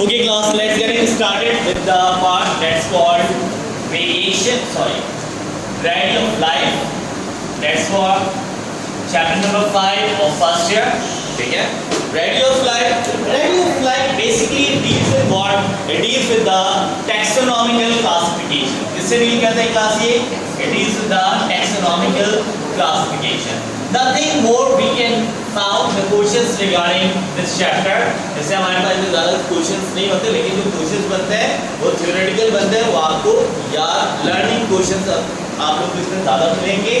Okay class, let's get started with the part that's called variety of life. That's for chapter number 5 of first year. ठीक है? Variety of life basically deals with what? It deals with the taxonomical classification. किससे deal करता है class ये? It deals with the taxonomical classification. Nothing more we can found the questions regarding this chapter. जैसे हमारे पास इतने ज़्यादा questions नहीं होते, लेकिन जो questions बनते हैं वो theoretical बनते हैं, वो आपको याद learning questions आप लोग इसमें ज़्यादा मिलेंगे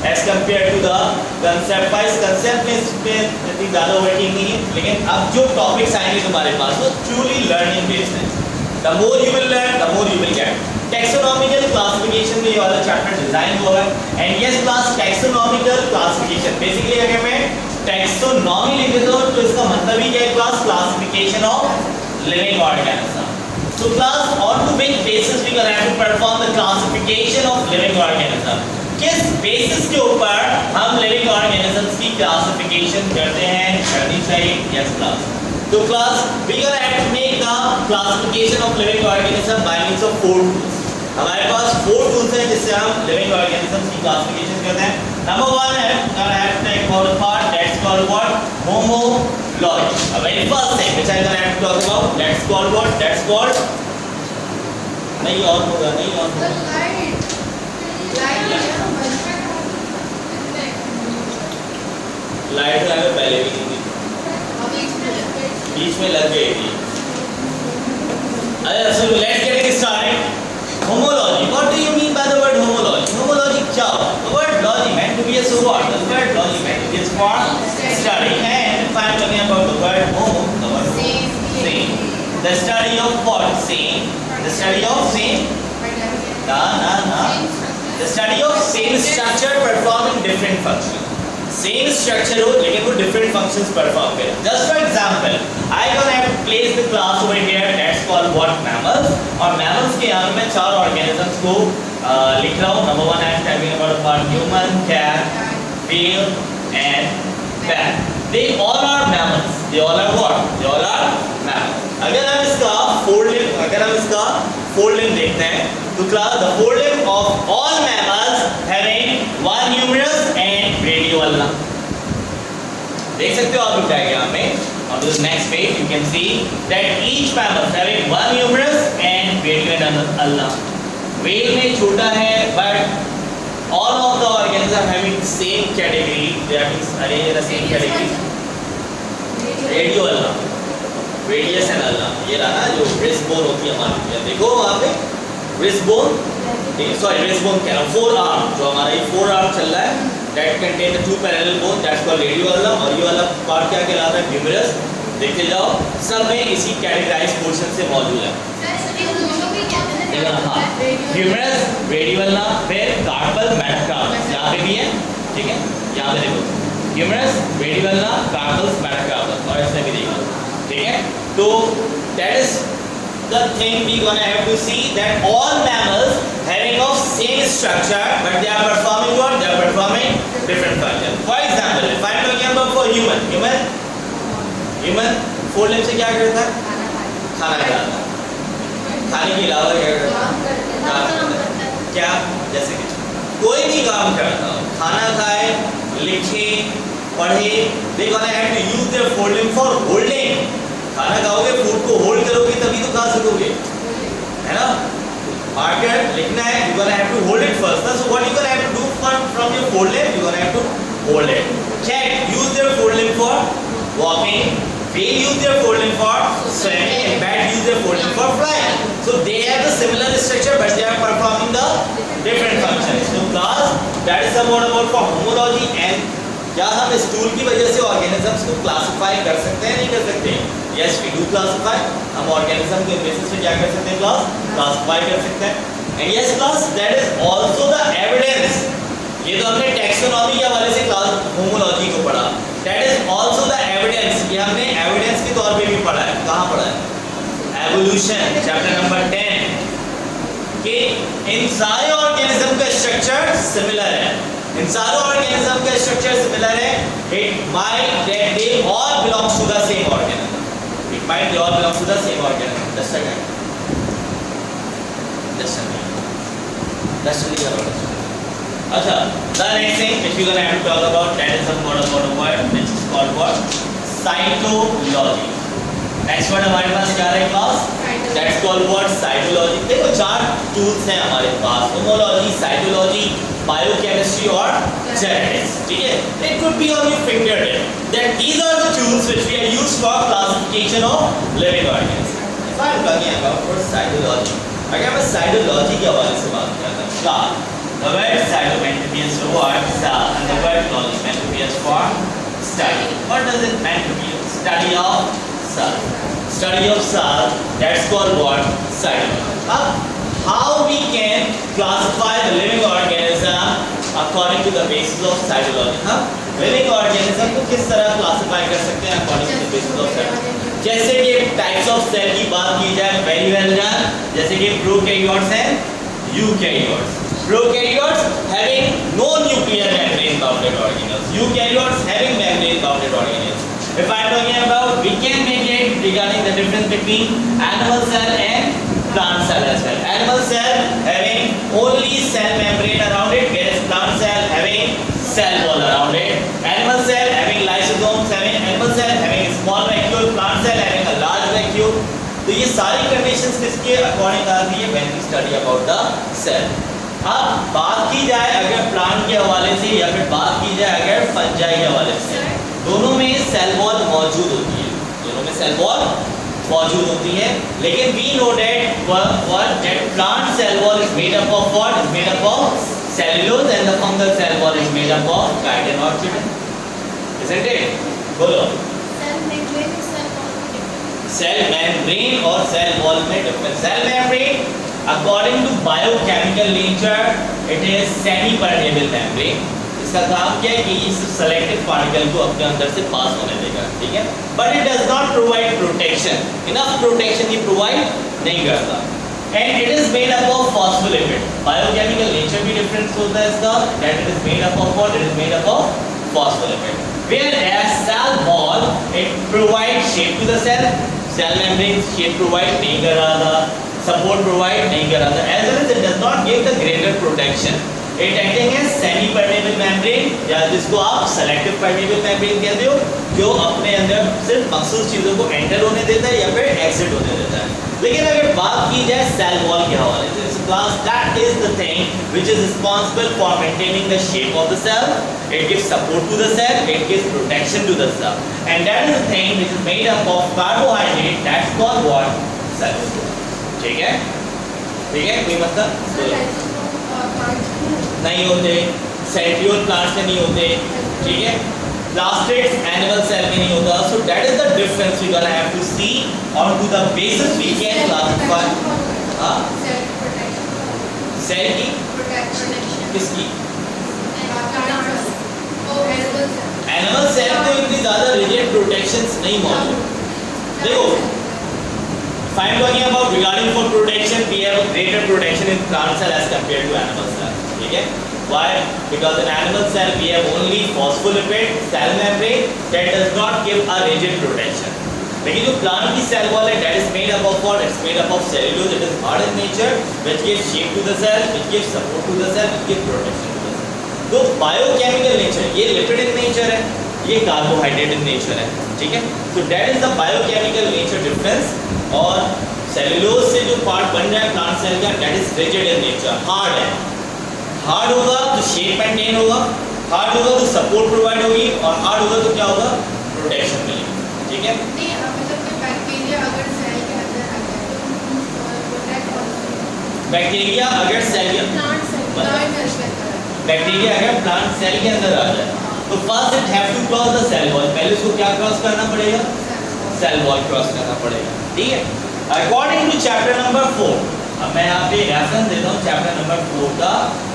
as compared to the concept wise. concept में इसमें इतनी ज़्यादा working नहीं है, लेकिन अब जो topics आएंगे तुम्हारे पास वो truly learning based है. The more you will learn, the more you will get. Taxonomical classification में ये वाला chapter design हुआ है. And yes class, taxonomical classification basically अगर मैं taxonomy लिख देता हूँ तो इसका मतलब ही क्या है class? Classification of living organism. So class, on to which basis we gonna have to perform the classification of living organism? किस basis के ऊपर हम living organisms की classification करते हैं? करनी चाहिए? Yes class. So class, we gonna have to make the classification of living organism by means of 4 tools. हमारे पास 4 tools हैं जिससे हम living organisms की classification करते हैं. Number 1 है, gonna have to take about a part that's called what? Homology. A very first thing which I'm gonna have to talk about, that's called what? That's called नहीं और होगा. Light तो हमें पहले भी नहीं थी, बीच में लग गई थी. अरे so let's get it started. Homology. What do you mean by the word homology? Homology क्या होता है? The word logy meant to be a so what? The word logy meant to be for study. And if I'm talking about the word homo, the word same. The study of what? Same. The study of same. No. The study of same structure performing different functions. Same structure हो लेकिन वो different functions perform करे. Just for example, I gonna have to place the class over here. That's called what? Mammals. और mammals के यहाँ मैं 4 organisms को लिख रहा हूँ. Number 1 I am talking about human, cat, whale, and bat. They all are mammals. They all are what? They all are mammals. अगर हम इसका forelimb देखते हैं तो class the forelimb of all mammals having one humerus and radio ulna. देख सकते हो आप लोग यहाँ पे. On to the next page you can see that each mammal having one humerus and radio and ulna. Whale में छोटा है but all of the organisms are having the same category. They are arranged in the same category. Radio ulna, radius and ulna. ये रहा ना जो wrist bone होती है हमारी. देखो वहाँ पे wrist bone कह रहा हूँ, 4 arm जो हमारा ये 4 arm चल रहा है, that contain the 2 parallel bone, that's called radio ulna. और ये वाला part क्या कहलाता है? Humerus. देखते जाओ सब में इसी categorized portion से मौजूद है. हाँ, humerus, radio ulna, फिर carpal, metacarpus यहाँ पे भी है, ठीक है? यहाँ पे देखो humerus, radio ulna, carpal, metacarpus और इसमें भी देखो, ठीक है? तो that is the thing we gonna have to see that all mammals having of same structure but they are performing what? They are performing different functions. For example, if I am talking about for human forelimb से क्या करता है? खाना खाता है. खाने के अलावा क्या करता है? क्या? जैसे कि कोई भी काम करता हो, खाना खाए, लिखे, पढ़े, they gonna have to use their forelimb for holding. खाना खाओगे, फूड को होल्ड करोगे तभी तो खा सकोगे, है ना? मार्कर लिखना है, you gonna have to hold it first. So what you gonna have to do from your forelimb? You gonna have to hold it. Cat use their forelimb for walking. Whale use their forelimb for swimming, and bat use their forelimb for flying. So they have the similar structure, but they are performing the different functions. So class, that is somewhat about for homology. And क्या हम इस tool की वजह से organisms को classify कर सकते हैं? नहीं कर सकते? Yes, we do classify. हम ऑर्गेनिज्म के बेसिस पे क्या कर सकते हैं? क्लासिफाई कर सकते हैं. And yes class, that is also the evidence. ये तो हमने टैक्सोनॉमी के हवाले से क्लास होमोलॉजी को पढ़ा. That is also the evidence. ये हमने एविडेंस के तौर पे भी पढ़ा है. कहाँ पढ़ा है? Evolution, chapter number 10. कि इन सारे ऑर्गेनिज्म का स्ट्रक्चर सिमिलर है. इन सारे ऑर्गेनिज्म का स्ट्रक्चर सिमिलर है. It might that they all belongs to the same organism. It might they all belong to the same organism. Just a second. अच्छा, the next thing which we gonna have to talk about, that is some word which is called what? Cytology. Next word हमारे पास क्या है class? That's called what? Cytology. देखो चार tools हैं हमारे पास, homology, cytology, biochemistry और genetics. ठीक है? It could be on your fingertip. That these are the tools which we are used for classification of living organisms. If I am talking about for cytology, अगर मैं cytology के हवाले से बात करता हूँ, class. The word cyto meant to be as word cell, and the word logy meant to be as for study. What does it meant to be? Study of cell. Study of cell. That's called what? Cytology. How we can classify the living organism according to the basis of cytology? Living organism को किस तरह classify कर सकते हैं according to the basis of cytology? जैसे कि types of cell की बात की जाए, very well done. जैसे कि prokaryotes हैं, eukaryotes. Prokaryotes having no nuclear membrane bounded organelles. Eukaryotes having membrane bounded organelles. If I am talking about, we can mediate regarding the difference between animal cell and plant cell as well. Animal cell having only cell membrane around it, whereas plant cell having cell wall around it. Animal cell having lysosomes, animal cell having a small vacuole, plant cell having a large vacuole. तो ये सारी conditions किसके according आती है when we study about the cell. अब बात की जाए अगर प्लांट के हवाले से या फिर बात की जाए अगर फंजाई के हवाले से, दोनों में सेल वॉल मौजूद होती है, दोनों में सेल वॉल मौजूद होती है, लेकिन we know that plant cell wall is made up of what? Is made up of cellulose, and the fungal cell wall is made up of chitin or chitin. Isn't it? बोलो. Cell membrane और cell wall में difference. Cell membrane according to biochemical nature it is semi-permeable membrane. इसका काम क्या है कि इस selective particle को अपने अंदर से पास होने देगा, ठीक है? But it does not provide protection. Enough protection ये provide नहीं करता. And it is made up of phospholipid. Biochemical nature भी difference होता है इसका. That it is made up of what? It is made up of phospholipid. Whereas cell wall it provides shape to the cell. Cell membrane shape provide नहीं कर रहा था. Support provide नहीं कर रहा था, as well as it does not give the greater protection. It acting as semi-permeable membrane या जिसको आप selective permeable membrane कहते हो, जो अपने अंदर सिर्फ मखसूस चीजों को enter होने देता है या फिर exit होने देता है. लेकिन अगर बात की जाए cell wall के हवाले से, इस class that is the thing which is responsible for maintaining the shape of the cell. It gives support to the cell, it gives protection to the cell, and that is the thing which is made up of carbohydrate. That's called what? Cellulose. ठीक है, ठीक है, कोई मतलब नहीं होते, centriole plant से नहीं होते, ठीक है, प्लास्टिड्स एनिमल सेल में नहीं होता. So that is the difference we gonna have to see on to the basis we can classify. हां, सेल की किसकी? एनिमल सेल को इतनी ज्यादा रिजिड प्रोटेक्शंस नहीं मौजूद. देखो, if I am talking about regarding for protection, we have a greater protection in plant cell as compared to animal cell. ठीक है? Why? Because in animal cell we have only phospholipid cell membrane that does not give a rigid protection. लेकिन जो plant की cell wall है, that is made up of what? It's made up of cellulose. It is hard in nature, which gives shape to the cell, which gives support to the cell, which gives protection to the cell. तो biochemical nature, ये lipid in nature है, ये carbohydrate in nature है, ठीक है? So that is the biochemical nature difference. और cellulose से जो पार्ट बन रहा है प्लांट सेल का, that is rigid in nature, hard है. हार्ड होगा तो शेप मेंटेन होगा, हार्ड होगा तो सपोर्ट प्रोवाइड होगी, और हार्ड होगा तो क्या होगा? प्रोटेक्शन मिलेगी. ठीक है? बैक्टीरिया अगर सेल के बैक्टीरिया अगर प्लांट सेल के अंदर आ जाए तो first it have to cross the cell wall. पहले उसको क्या क्रॉस करना पड़ेगा? सेल वॉल क्रॉस करना पड़ेगा. ठीक है? अकॉर्डिंग टू चैप्टर नंबर 4, अब मैं यहाँ पे रेफरेंस देता हूँ चैप्टर नंबर 4 का,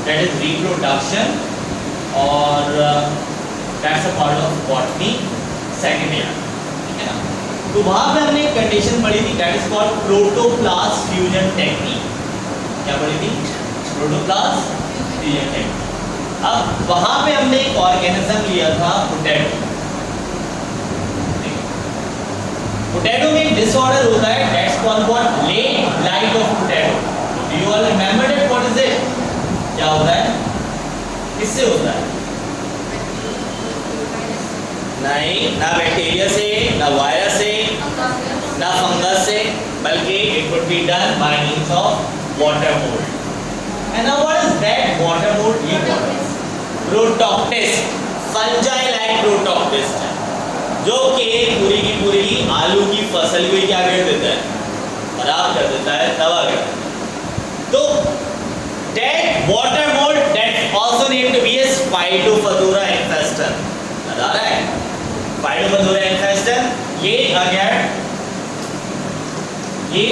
दैट इज रिप्रोडक्शन, और that's a part of botany second year. ठीक है ना? तो वहाँ पे हमने एक कंडीशन पढ़ी थी, that is called protoplast fusion technique. क्या पढ़ी थी? Protoplast fusion technique. अब वहाँ पे हमने एक ऑर्गेनिज्म लिया था पोटैटो. पोटैटो में एक डिसऑर्डर होता है, that's called what, late blight of potato. Do you all remember it? What is it? क्या होता है, किससे होता है? नहीं, ना बैक्टीरिया से, ना वायरस से, ना फंगस से, बल्कि it would be done by means of water mould. And now what is that water mould? ये प्रोटोक्टिस्ट, फंजाई लाइक प्रोटोक्टिस्ट है, जो कि पूरी की पूरी आलू की फसल को क्या कर देता है, खराब कर देता है, तबाह कर देता है। तो that water mold that also named to be as Phytophthora infestor, बता रहा है Phytophthora infestor, ये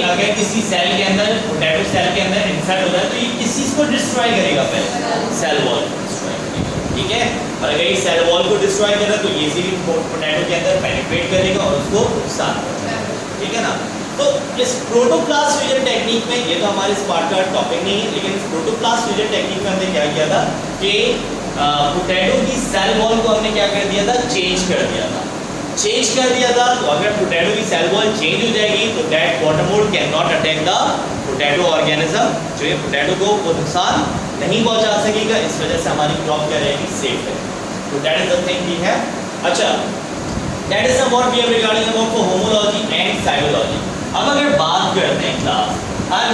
अगर किसी सेल के अंदर, पोटैटो सेल के अंदर इंसर्ट होता है तो ये किस चीज को डिस्ट्रॉय करेगा? पहले सेल वॉल को डिस्ट्रॉय करेगा, ठीक है। और अगर ये सेल वॉल को डिस्ट्रॉय करेगा तो ये इजीली पोटैटो के अंदर पेनिट्रेट करेगा और उसको नुकसान पहुंचाएगा, ठीक है ना। तो इस प्रोटोप्लास्ट फ्यूजन टेक्निक में, ये तो हमारे इस पार्ट का टॉपिक नहीं है, लेकिन इस प्रोटोप्लास्ट फ्यूजन टेक्निक में हमने क्या किया था कि पोटैटो की सेल वॉल को हमने क्या कर दिया था, चेंज कर दिया था। तो अगर पोटैटो की सेल वॉल चेंज हो जाएगी तो that water mould can not attack the potato organism, जो ये पोटैटो को वो नुकसान नहीं पहुंचा सकेगा। इस वजह से हमारी क्रॉप क्या रहेगी, सेफ है। तो that is the thing we have. अच्छा, that is what we have regarding about homology and cytology. अब अगर बात करते हैं class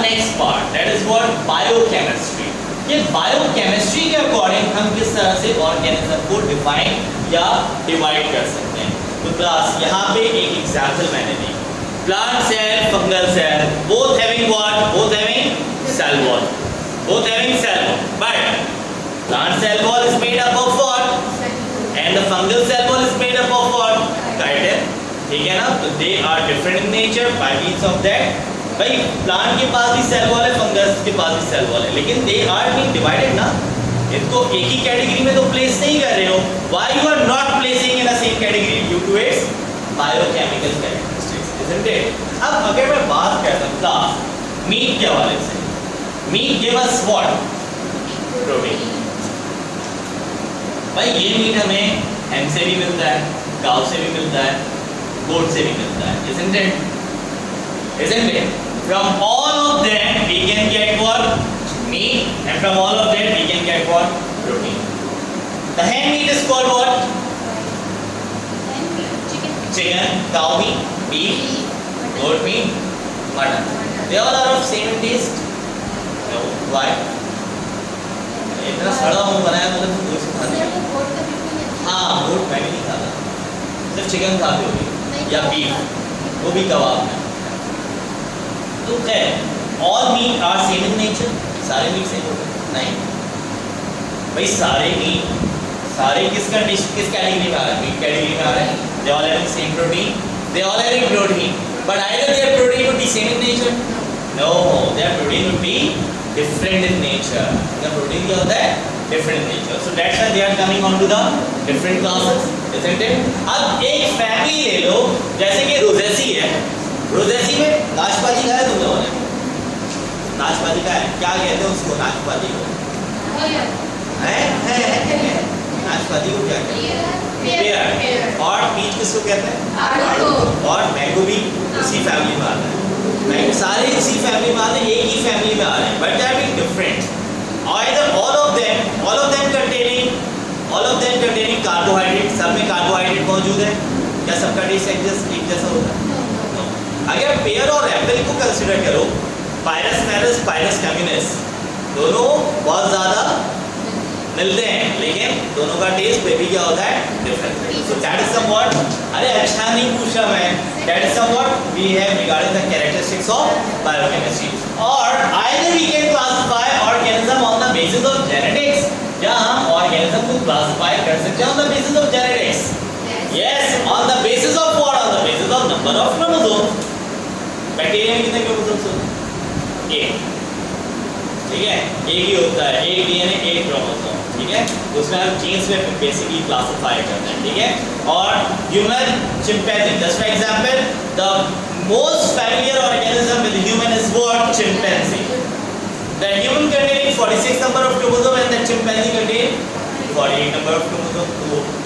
next part, that is what, biochemistry. ये बायोकेमिस्ट्री के अकॉर्डिंग हम किस तरह से ऑर्गेनिज्म को डिफाइन या डिवाइड कर सकते हैं। तो क्लास यहाँ पे एक एग्जांपल मैंने दी, plant cell, fungal cell, both having what, both having cell wall, but plant cell wall is made up of what and the fungal cell wall is made up of what, chitin, ठीक है ना। तो they are different in nature by means of that, भाई plant के पास भी cell wall है, fungus के पास भी सेल वॉल है, लेकिन दे आर बीइंग डिवाइडेड ना। इनको एक ही कैटेगरी में तो प्लेस नहीं कर रहे हो। Why you are not placing in a same category? Due to its biochemical characteristics, isn't it. अब अगर मैं बात करता हूं क्लास मीट के हवाले से, meat give us what, protein. भाई ये मीट हमें हैम से भी मिलता है, काऊ से भी मिलता है, गोट से भी मिलता है, isn't it? From all of them we can get what? Meat, and from all of them we can get what? Protein. The hen meat is called what? Chicken, cow meat, beef, goat meat, mutton. They all are of same in taste. No. Why? इतना सड़ा मुंह बनाया मतलब तो कुछ खाते हैं। हाँ, गोट मैं भी नहीं खाता, सिर्फ चिकन खाते होगी या बीफ, वो भी कबाब में। तो खैर all meat are same in nature, सारे मीट सेम होते हैं? नहीं भाई, सारे मीट, सारे किस कैटेगरी में आ रहे हैं? मीट कैटेगरी में आ रहे हैं। They all having same protein, they all having protein, but either their protein would be same in nature, no, their protein would be different in nature. The protein क्या होता है? Different in nature. So that's why they are coming on to the different classes, isn't it. अब एक family ले लो, जैसे कि Rosaceae है, Rosaceae में नाशपाती खाया तुम लोगों ने? नाशपाती खाया, क्या कहते हैं उसको? नाशपाती को नाशपाती को क्या कहते हैं? पेयर। और पीच किसको कहते हैं? और मैंगो भी उसी फैमिली में आता है। मैंगो सारे इसी फैमिली में आते हैं, एक ही फैमिली में आ रहे हैं, but they are being different. Either all of them containing carbohydrate, सब में कार्बोहाइड्रेट मौजूद है। क्या सबका टेस्ट एक जैसा होता है? अगर पेयर और एप्पल को कंसीडर करो, पायरस मेरस, पायरस कम्युनिस, दोनों बहुत ज़्यादा मिलते हैं, लेकिन दोनों का टेस्ट फिर भी क्या होता है? Different. So that is somewhat, अरे अच्छा नहीं पूछा मैं, that is somewhat we have regarding the characteristics of biochemistry. और either we can classify organism on the basis of genetics, या हम ऑर्गेनिज्म को क्लासिफाई कर सकते हैं on the basis of genetics. Yes, on the basis of what? On the basis of number of chromosomes. Bacteria में कितने chromosomes होते हैं? एक, ठीक है, एक ही होता है, एक डीएनए एक क्रोमोसोम, ठीक है। उसमें हम जीन्स में बेसिकली क्लासिफाई करते हैं, ठीक है। और human, chimpanzee, just for example the most familiar organism with human is what? Chimpanzee. The human containing 46 number of chromosome and the chimpanzee contain 48 number of chromosome.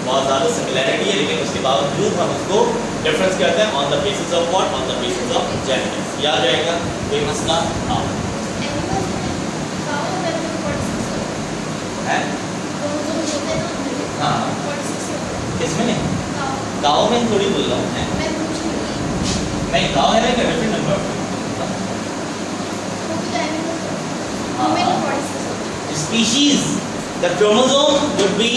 बहुत ज़्यादा सिमिलैरिटी है, लेकिन उसके बावजूद हम उसको डिफरेंस करते हैं on the basis of what, on the basis of genetics. याद रहेगा कोई मसला? हाँ है हाँ किसमें नहीं, गाँव में थोड़ी बोल रहा हूँ मैं, नहीं गाँव है ना क्या different number. Species, the chromosome would be,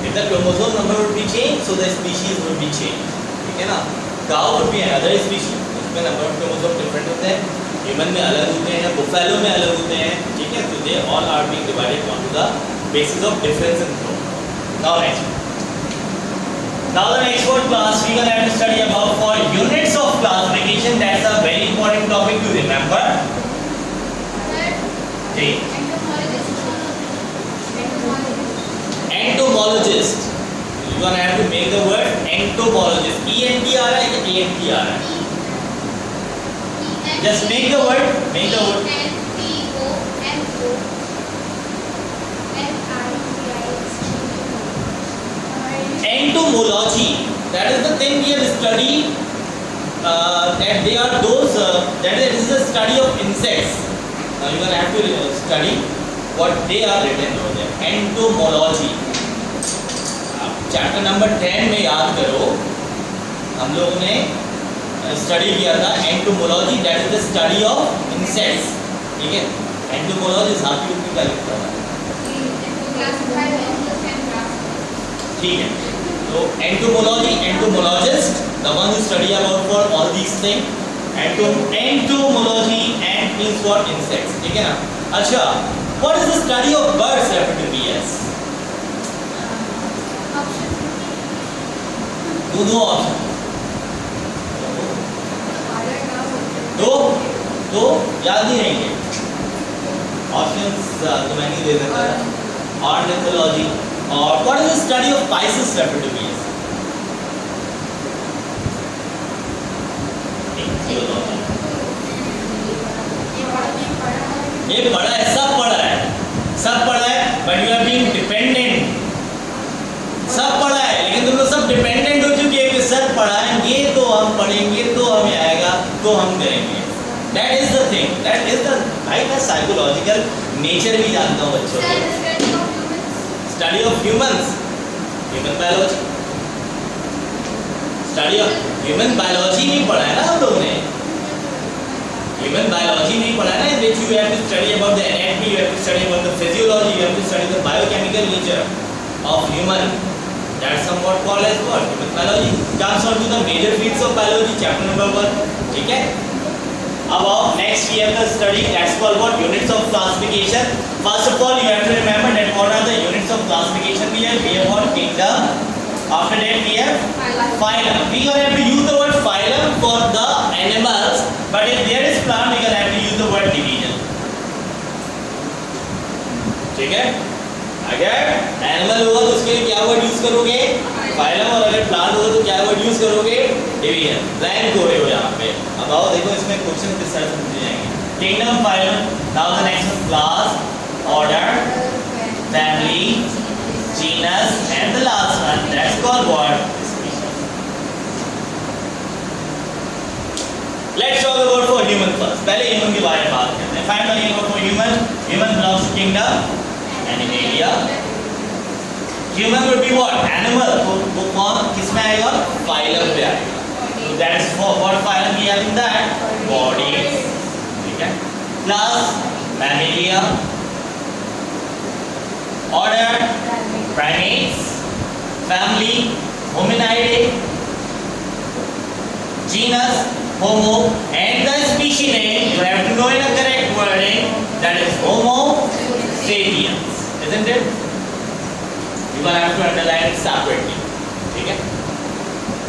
if the chromosome number would be changed, so the species would be changed. ठीक है ना? Cow would be another species, उसमें number of chromosome different होते हैं, human में अलग होते हैं, buffalo में अलग होते हैं, ठीक है? तो they all are being divided onto the basis of difference in chromosome. Now the next word class we gonna have to study about for units of classification. That's a very important topic to remember. Ji. Entomologist. You gonna have to make the word entomologist. ENT आ रहा है या ANT आ रहा है? Just make the word. Entomology. That is the thing we have studied. That they are those. That is the study of insects. Now you gonna have to study what they are written over there. Entomology. Chapter number 10 में याद करो हम लोगों ने study किया था entomology, that is the study of insects. ठीक है, एंटोमोलॉजी आपकी बुक में क्या लिखा हुआ है? ठीक है, तो entomology, entomologist the one who study about for all these thing. Entomology and means for insects. ठीक है ना? अच्छा, what is the study of birds refer to be as? दो ऑप्शन, दो याद नहीं रहेंगे ऑप्शंस, तो मैं नहीं दे सकता। ऑर्निथोलॉजी और what is the study of spices refer to be as? ये पढ़ा है, सब पढ़ा है, but you are being dependent. सब पढ़ा है लेकिन तुम लोग सब डिपेंडेंट हो चुके हैं कि सर पढ़ाएंगे तो हम पढ़ेंगे तो हमें आएगा तो हम करेंगे। That is the thing, that is the भाई मैं साइकोलॉजिकल नेचर भी जानता हूँ बच्चों को। Study of humans, human biology, study of human biology नहीं पढ़ा है ना हम लोगों ने। ह्यूमन बायोलॉजी नहीं पढ़ा है ना, which you have to study about the anatomy, you have to study about the physiology, you have to study the biochemical nature of human. That's somewhat called as what? Human biology. Comes on to the major fields of biology, chapter number 1. ठीक है? अब आओ next we have the study that's called what? Units of classification. First of all, you have to remember that what are the units of classification we have? We have what? Kingdom. After that we have phylum. We gonna have to use the word phylum for the animals, but if there is plant, we gonna have to use the word division. ठीक है? अगर animal होगा तो उसके लिए क्या word use करोगे? Phylum. और अगर प्लांट होगा तो क्या वर्ड यूज करोगे? डिवीजन। ब्लैंक हो रहे हो यहाँ पे। अब आओ देखो इसमें क्वेश्चन किस तरह से पूछे जाएंगे। Kingdom, phylum, now the next one class, order, family, genus and the last one that's called what? Let's talk about for human first. पहले ह्यूमन के बारे में बात करते हैं। Find the name of human. Human belongs to kingdom Animalia. Human would be what? Animal. वो कौन किस में आएगा? Phylum पे आएगा. So that's what phylum we have in that? Body. ठीक है? Class Mammalia. Order Primates. Family Hominidae. Genus Homo. And the species name you have to know in a correct wording, that is Homo sapiens. Isn't it? You will have to underline it separately. ठीक है?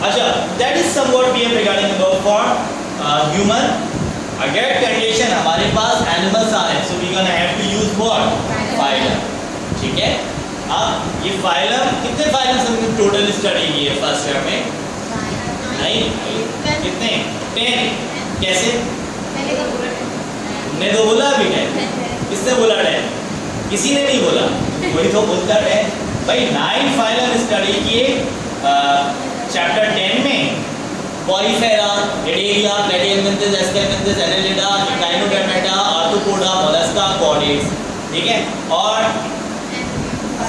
अच्छा, that is somewhat we are regarding about for human. अगर condition हमारे पास animals आ रहे हैं, so we gonna have to use what? Phylum. ठीक है? अब ये phylum कितने phylums हमने total study किए फर्स्ट ईयर में? नहीं, कितने? 10. कैसे? तुमने तो बोला अभी 10. किसने बोला 10? किसी ने नहीं बोला, वही तो बोलता है। भाई 9 फाइलम स्टडी किए चैप्टर 10 में, पॉलीफेरा, एडेरिया, Platyhelminthes, Aschelminthes, Annelida, Echinodermata, Arthropoda, Mollusca, chordates, ठीक है। और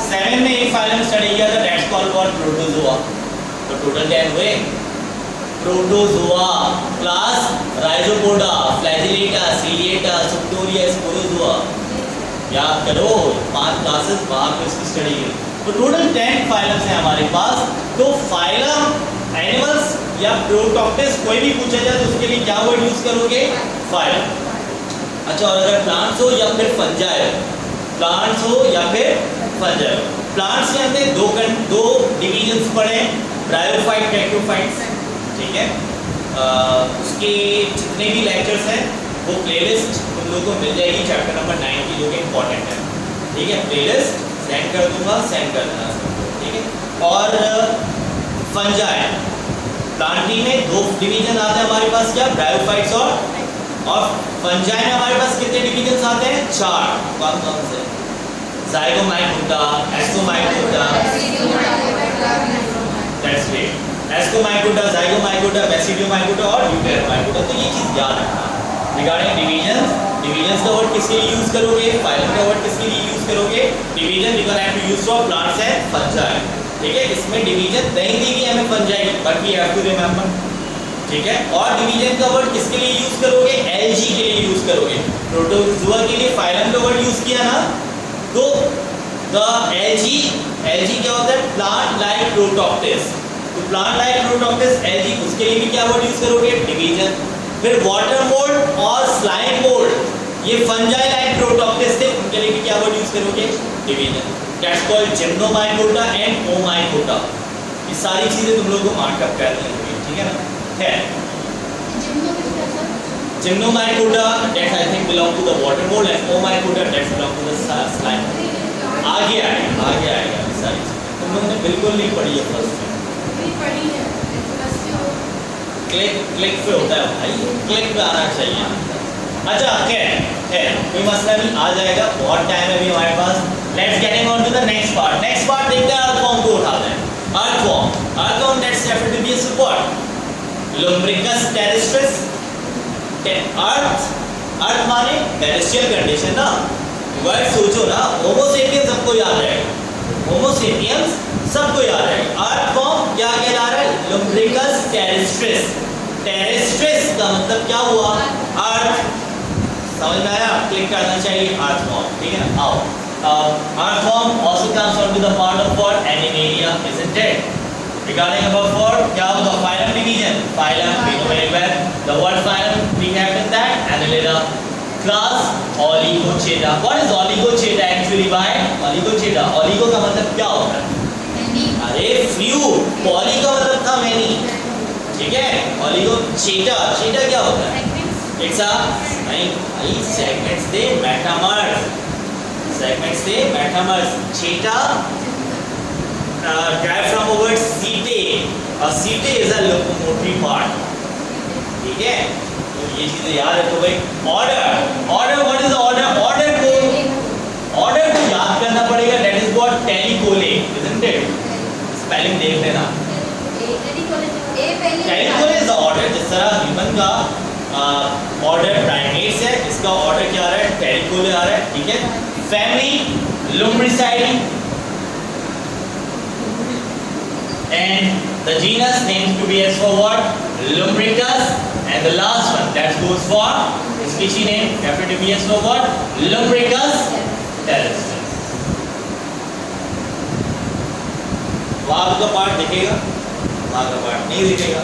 7 में एक फाइलम स्टडी किया था, दैट्स कॉल्ड फॉर प्रोटोजोआ। तो टोटल 10 हुए। Protozoa class Rhizopoda, Flagellata, Ciliata, Suctoria, Sporozoa. याद करो 5 क्लासेस वहां पे इसकी स्टडी की। तो टोटल 10 फाइलम्स हैं हमारे पास। तो फाइलम एनिमल्स या प्रोटोक्टिस कोई भी पूछा जाए तो उसके लिए क्या वर्ड यूज करोगे? फाइलम। अच्छा, और अगर प्लांट्स हो या फिर फंजाई, प्लांट्स हो या फिर फंजाई। प्लांट्स के अंदर दो डिवीजन्स पढ़े, ब्रायोफाइट, ट्रैक्योफाइट्स, ठीक है। उसके जितने भी लेक्चर्स हैं वो प्लेलिस्ट तुम लोगों को मिल जाएगी चैप्टर नंबर 9 की, जो कि इम्पोर्टेंट है, ठीक है। प्लेलिस्ट सेंड कर दूंगा, सेंड कर देना, ठीक है। और फंजाई, प्लांटी में 2 डिवीजन आते हैं हमारे पास, क्या? ब्रायोफाइट्स और फंजाई में हमारे पास कितने डिवीजन आते हैं? 4। कौन कौन से? Zygomycota, Ascomycota, that's great. Ascomycota, Zygomycota, Basidiomycota और ड्यूटेरोमाइकोटा। तो ये चीज़ याद रखना रिगार्डिंग डिवीजन का वर्ड किसके लिए यूज करोगे? फाइलम का वर्ड किसके लिए यूज करोगे? Division you can have to use for plants and fungi, ठीक है। इसमें डिवीजन नहीं देगी हमें fungi, but we have to remember, ठीक है। और डिवीजन का वर्ड किसके लिए यूज करोगे? एलजी के लिए यूज करोगे। प्रोटोजोआ के लिए फाइलम का वर्ड यूज किया ना, तो द एलजी क्या होता है? Plant like protoctists. तो प्लांट लाइक प्रोटोक्टिस एलजी, उसके लिए भी क्या वर्ड यूज करोगे? डिवीजन। फिर वाटर मोल्ड और स्लाइम मोल्ड, ये फंजाई लाइक प्रोटोक्टिस थे, उनके लिए भी क्या वर्ड यूज करोगे? Division. That's called Gymnomycota and Oomycota. ये सारी चीजें तुम लोगों को मार्कअप करनी होगी, ठीक है ना। है Gymnomycota, that's I think belong to the water mould, and Oomycota that's belong to the slime. आगे आएगा सारी चीजें तुम लोगों ने बिल्कुल नहीं पढ़ी है फर्स्ट में। क्लिक पे होता है भाई, क्लिक पे आना चाहिए। अच्छा, है कोई मसला नहीं, आ जाएगा, बहुत टाइम है अभी हमारे पास। Let's getting on to the next part. Next part देखते हैं, अर्थवॉर्म को उठाते हैं। Earthworm that's amphibious support, Lumbricus terrestris. Earth माने टेरेस्ट्रियल कंडीशन ना, वर्ड सोचो ना, होमो सेपियंस सबको याद रहेगा, होमो सेपियंस सबको याद है। अर्थवॉर्म क्या कहला रहा है? Lumbricus terrestris. टेरेस्ट्रिस का मतलब क्या हुआ? अर्थ। समझ में आया? क्लिक करना चाहिए अर्थवॉर्म, ठीक है ना। आओ, earthworm also comes onto the part of what? Animalia, isn't it? Regarding about for क्या होगा? Phylum division. Phylum, we know very well. The word phylum we have in that Annelida. Class Oligochaeta. What is Oligochaeta actually? By Oligochaeta. Oligo का मतलब क्या होता है? अरे few, poly का मतलब था मैनी, ठीक है। ऑलिगोचेटा, चेटा क्या होता है? इट्स अ नहीं segments they metamers, segments they metamers. Chaeta derived from the word setae. A setae is a locomotory part, ठीक है। तो ये चीजें याद रखो भाई। Order what is order? Order को याद करना पड़ेगा, that is what? Terricolae, isn't it? Spelling देख लेना। Terricolae is the order. जिस तरह ह्यूमन का ऑर्डर प्राइमेट्स है, इसका ऑर्डर क्या आ रहा है? टेलिकोले आ रहा है, ठीक है। Family Lumbricidae and the genus names to be as for what? Lumbricus, and the last one that goes for species name have to be as for what? Lumbricus terrestris. वहाँ का पार्ट दिखेगा, वहाँ का पार्ट नहीं दिखेगा।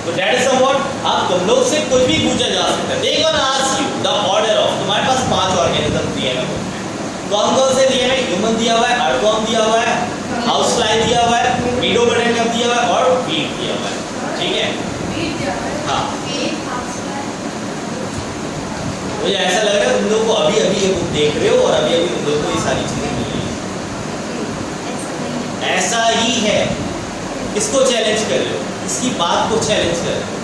तो that is what? आप तुम लोग से कुछ भी पूछा जा सकता है। देखो ना, ask you the order of, तुम्हारे पास 5 ऑर्गेनिज्म दिए हैं, कौन कौन से दिए हैं? ह्यूमन दिया हुआ है, अर्थवॉर्म दिया हुआ है, हाउस फ्लाई दिया हुआ है, मीडो बटरकप दिया हुआ है और वीट दिया हुआ है, ठीक है। हाँ, मुझे ऐसा लग रहा है तुम लोग को अभी अभी ये बुक देख रहे हो और अभी अभी तुम लोग को ये सारी चीजें मिल रही है। ऐसा ही है, इसको चैलेंज कर रहे हो, इसकी बात को चैलेंज कर रहे हो,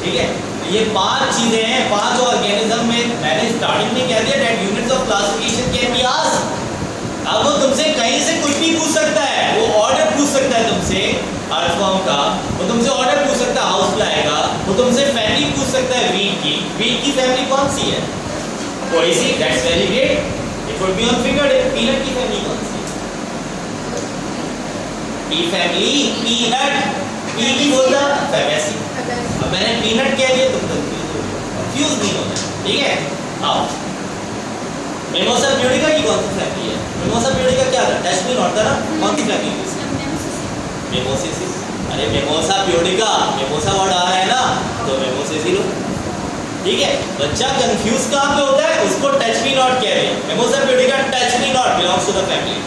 ठीक है। ये 5 चीजें हैं, 5 ऑर्गेनिज्म में मैंने स्टार्टिंग में कह दिया that units of classification can be asked, अब वो तुमसे कहीं से कुछ भी पूछ सकता है, वो ऑर्डर पूछ सकता है तुमसे अर्थ फॉर्म का, वो तुमसे ऑर्डर पूछ सकता है हाउस फ्लाई का, वो तुमसे फैमिली पूछ सकता है वीट की फैमिली कौन सी है, कोई सी, that's very great, it would be on figured, peanut की फैमिली कौन सी है, पी फैमिली, पीनट, पी की बोलता फैबेसी, अब मैंने पीनट कह दिया तुम कंफ्यूज नहीं होना, ठीक है। आओ मेमोसा प्यूडिका की कौन सी फैमिली है, मेमोसा प्यूडिका क्या था, टच मी नॉट था ना, कौन सी फैमिली थी, मेमोसिस, अरे मेमोसा प्यूडिका, मेमोसा वर्ड आ रहा है ना, तो मेमोसिस ही लो, ठीक है। बच्चा कंफ्यूज कहाँ पे होता है, उसको टच मी नॉट कह रहे हैं, Mimosa pudica touch me not belongs to the family,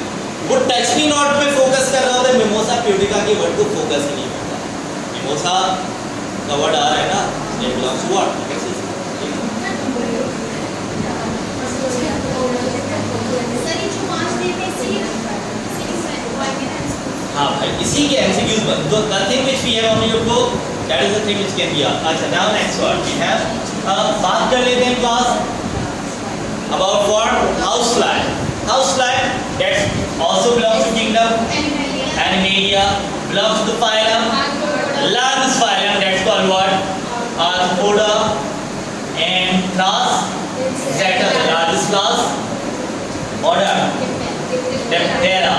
वो टच मी नॉट पे फोकस कर रहा होता है, मेमोसा प्यूडिका के वर्ड को फोकस ही नहीं करता, मेमोसा का वर्ड आ रहा है ना, इट बिलोंग्स टू व्हाट, हाँ भाई इसी के एमसीक्यूज बन, तो the thing which we have on your book that is the thing which can be asked. अच्छा now next word we have, बात कर लेते हैं class about what, house fly, house fly that's also belongs to kingdom Animalia, belongs to phylum, largest phylum that's called what, Arthropoda, and class settle, largest class, order Diptera,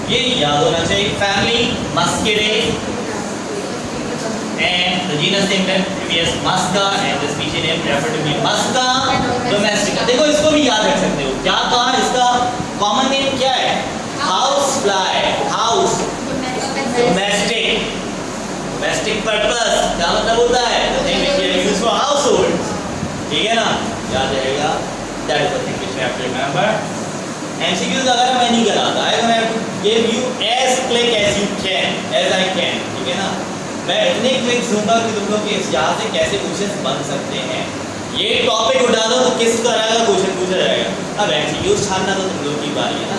ये याद होना चाहिए, family Muscidae and the genus name then previous Musca and the species name referred to be Musca domestica। देखो इसको भी याद रख सकते हो, क्या कहा, इसका कॉमन नेम क्या है, house fly, house domestic, domestic purpose क्या मतलब होता है, the thing which we use for households, ठीक है ना, याद रहेगा, that is the thing which you have to remember। MCQs अगर मैं नहीं कराता, I have to give you as quick as you can, as I can, ठीक है ना, मैं इतने क्लिक दूंगा कि तुम लोग यहाँ से कैसे क्वेश्चंस बन सकते हैं, ये टॉपिक उठा दो तो किस तरह का क्वेश्चन पूछा जाएगा, अब MCQs छानना तो तुम लोग की बारी है ना,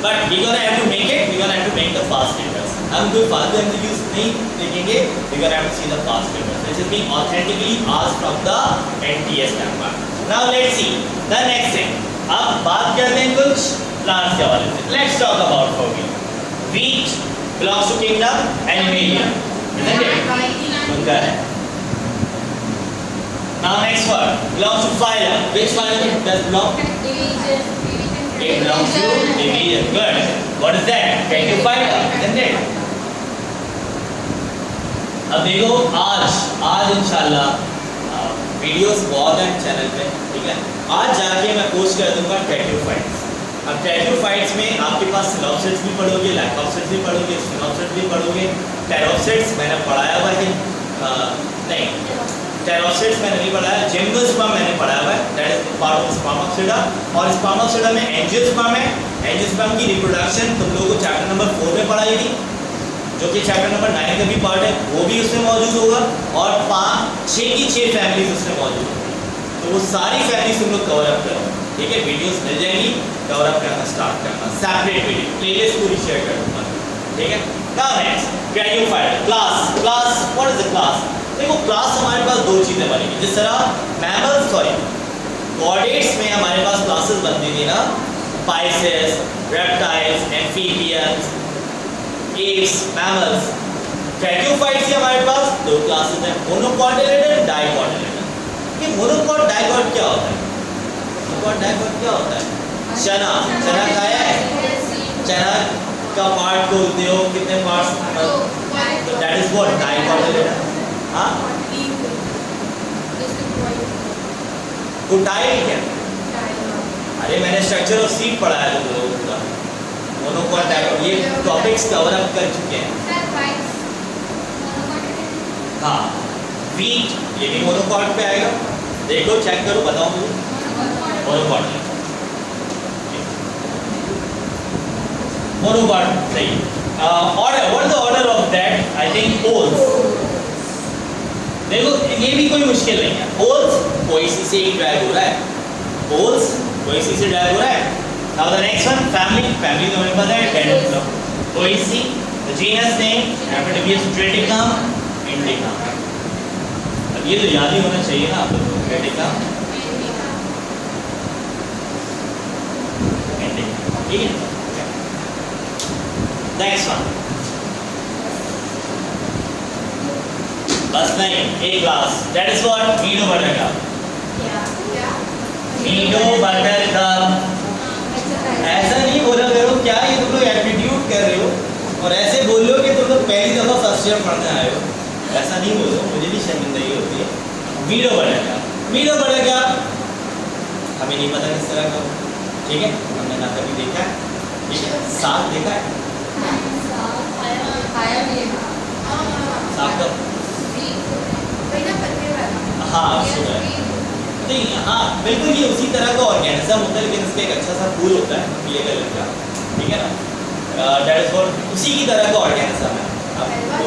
but we gonna have to make it, we gonna have to make the past papers, हम कोई फालतू MCQs नहीं देखेंगे, we gonna have to see the past papers which is being authentically asked from the NTS member। Now let's see the next thing, अब बात करते हैं कुछ प्लांट्स के हवाले से, let's talk about foggy, wheat belongs to kingdom animalia, isn't it, उनका है। Now next word belongs to phylum, which phylum does belong, it belongs to division, good, what is that, Brachyphyta, isn't it। अब देखो आज इंशाल्लाह videos बहुत हैं channel पे, ठीक है, आज जाके मैं पोस्ट कर दूंगा ट्रैक्योफाइट्स। अब ट्रैक्योफाइट्स में आपके पास सिनॉप्सिड्स भी पढ़ोगे, लाइकोप्सिड्स भी पढ़ोगे, स्पिनॉप्सिड्स भी पढ़ोगे, टेरोप्सिड्स मैंने पढ़ाया हुआ है, नहीं टेरोप्सिड्स मैंने नहीं पढ़ाया, जिम्नोस्पर्म मैंने पढ़ाया हुआ है, दैट इज पार्ट ऑफ स्पर्मोप्सिडा, और स्पर्मोप्सिडा में एंजियोस्पर्म है, एंजियोस्पर्म की रिप्रोडक्शन तुम लोगों को चैप्टर नंबर 4 में पढ़ाई थी, जो कि चैप्टर नंबर 9 का भी पार्ट है, वो भी उसमें मौजूद होगा, और 5-6 की 6 फैमिलीज उसमें मौजूद होगी, तो वो सारी फैमिलीज तुम लोग कवर अप करो, ठीक है, वीडियोस मिल जाएंगी, कवर अप करना स्टार्ट करना, सेपरेट वीडियो प्लेलिस्ट पूरी शेयर कर दूंगा, ठीक है। Now next brachiophyta, class, what is the class, देखो क्लास हमारे पास दो चीजें बनेगी, जिस तरह मैमल्स कॉर्डेट्स में हमारे पास क्लासेस बनती थी ना, pisces, reptiles, amphibians, apes, mammals, brachiophytes हमारे पास दो क्लासेस हैं, मोनोकॉटिलेडन, डाइकॉटिलेडन। ये मोनोकॉट डाइकॉट क्या होता है, मोनोकॉट डाइकॉट क्या होता है, चना खाया है, चना का पार्ट बोलते हो, कितने पार्ट्स, तो दैट इज व्हाट डाइकॉटिलेडन। हाँ कुटाइल क्या, अरे मैंने स्ट्रक्चर ऑफ सीड पढ़ाया तुम लोगों का, मोनोकॉट डाइकॉट, ये टॉपिक्स कवर अप कर चुके हैं। हाँ वीट ये भी मोनोकॉट पे आएगा, देखो चेक करो बताओ मुझे, मोनोकॉट सही। Order, what is the order of that, I think Poales, देखो ये भी कोई मुश्किल नहीं है, पोल्स कोई सी से ड्रैग हो रहा है, पोल्स कोई सी से ड्रैग हो रहा है। Now the next one, family तो हमें पता है Dendroclone, Poaceae, the genus name Amphibius Triticum Indicum। अब ये तो याद ही होना चाहिए ना आप लोगों को, Triticum ठीक है। नेक्स्ट वन, बस नहीं, एक class, that is what मीडो buttercup. Meadow butter cup, ऐसा नहीं बोला करो क्या ये तुम लोग एप्टीट्यूड कर रहे हो और ऐसे बोल लो कि तुम लोग पहली दफा फर्स्ट ईयर पढ़ने आए हो, ऐसा नहीं बोलो, मुझे भी शर्मिंदगी होती है। मीडो buttercup, meadow butter cup हमें नहीं पता किस तरह का हो, ठीक है, हमने ना कभी देखा है, ठीक है, साग देखा है, साग कब, हाँ सुना है, नहीं हाँ बिल्कुल ये उसी तरह का ऑर्गेनिज्म होता है, लेकिन इसका एक अच्छा सा फूल होता है पीले कलर का, ठीक है ना, दैट इज व्हाट, उसी की तरह का ऑर्गेनिज्म है। आपको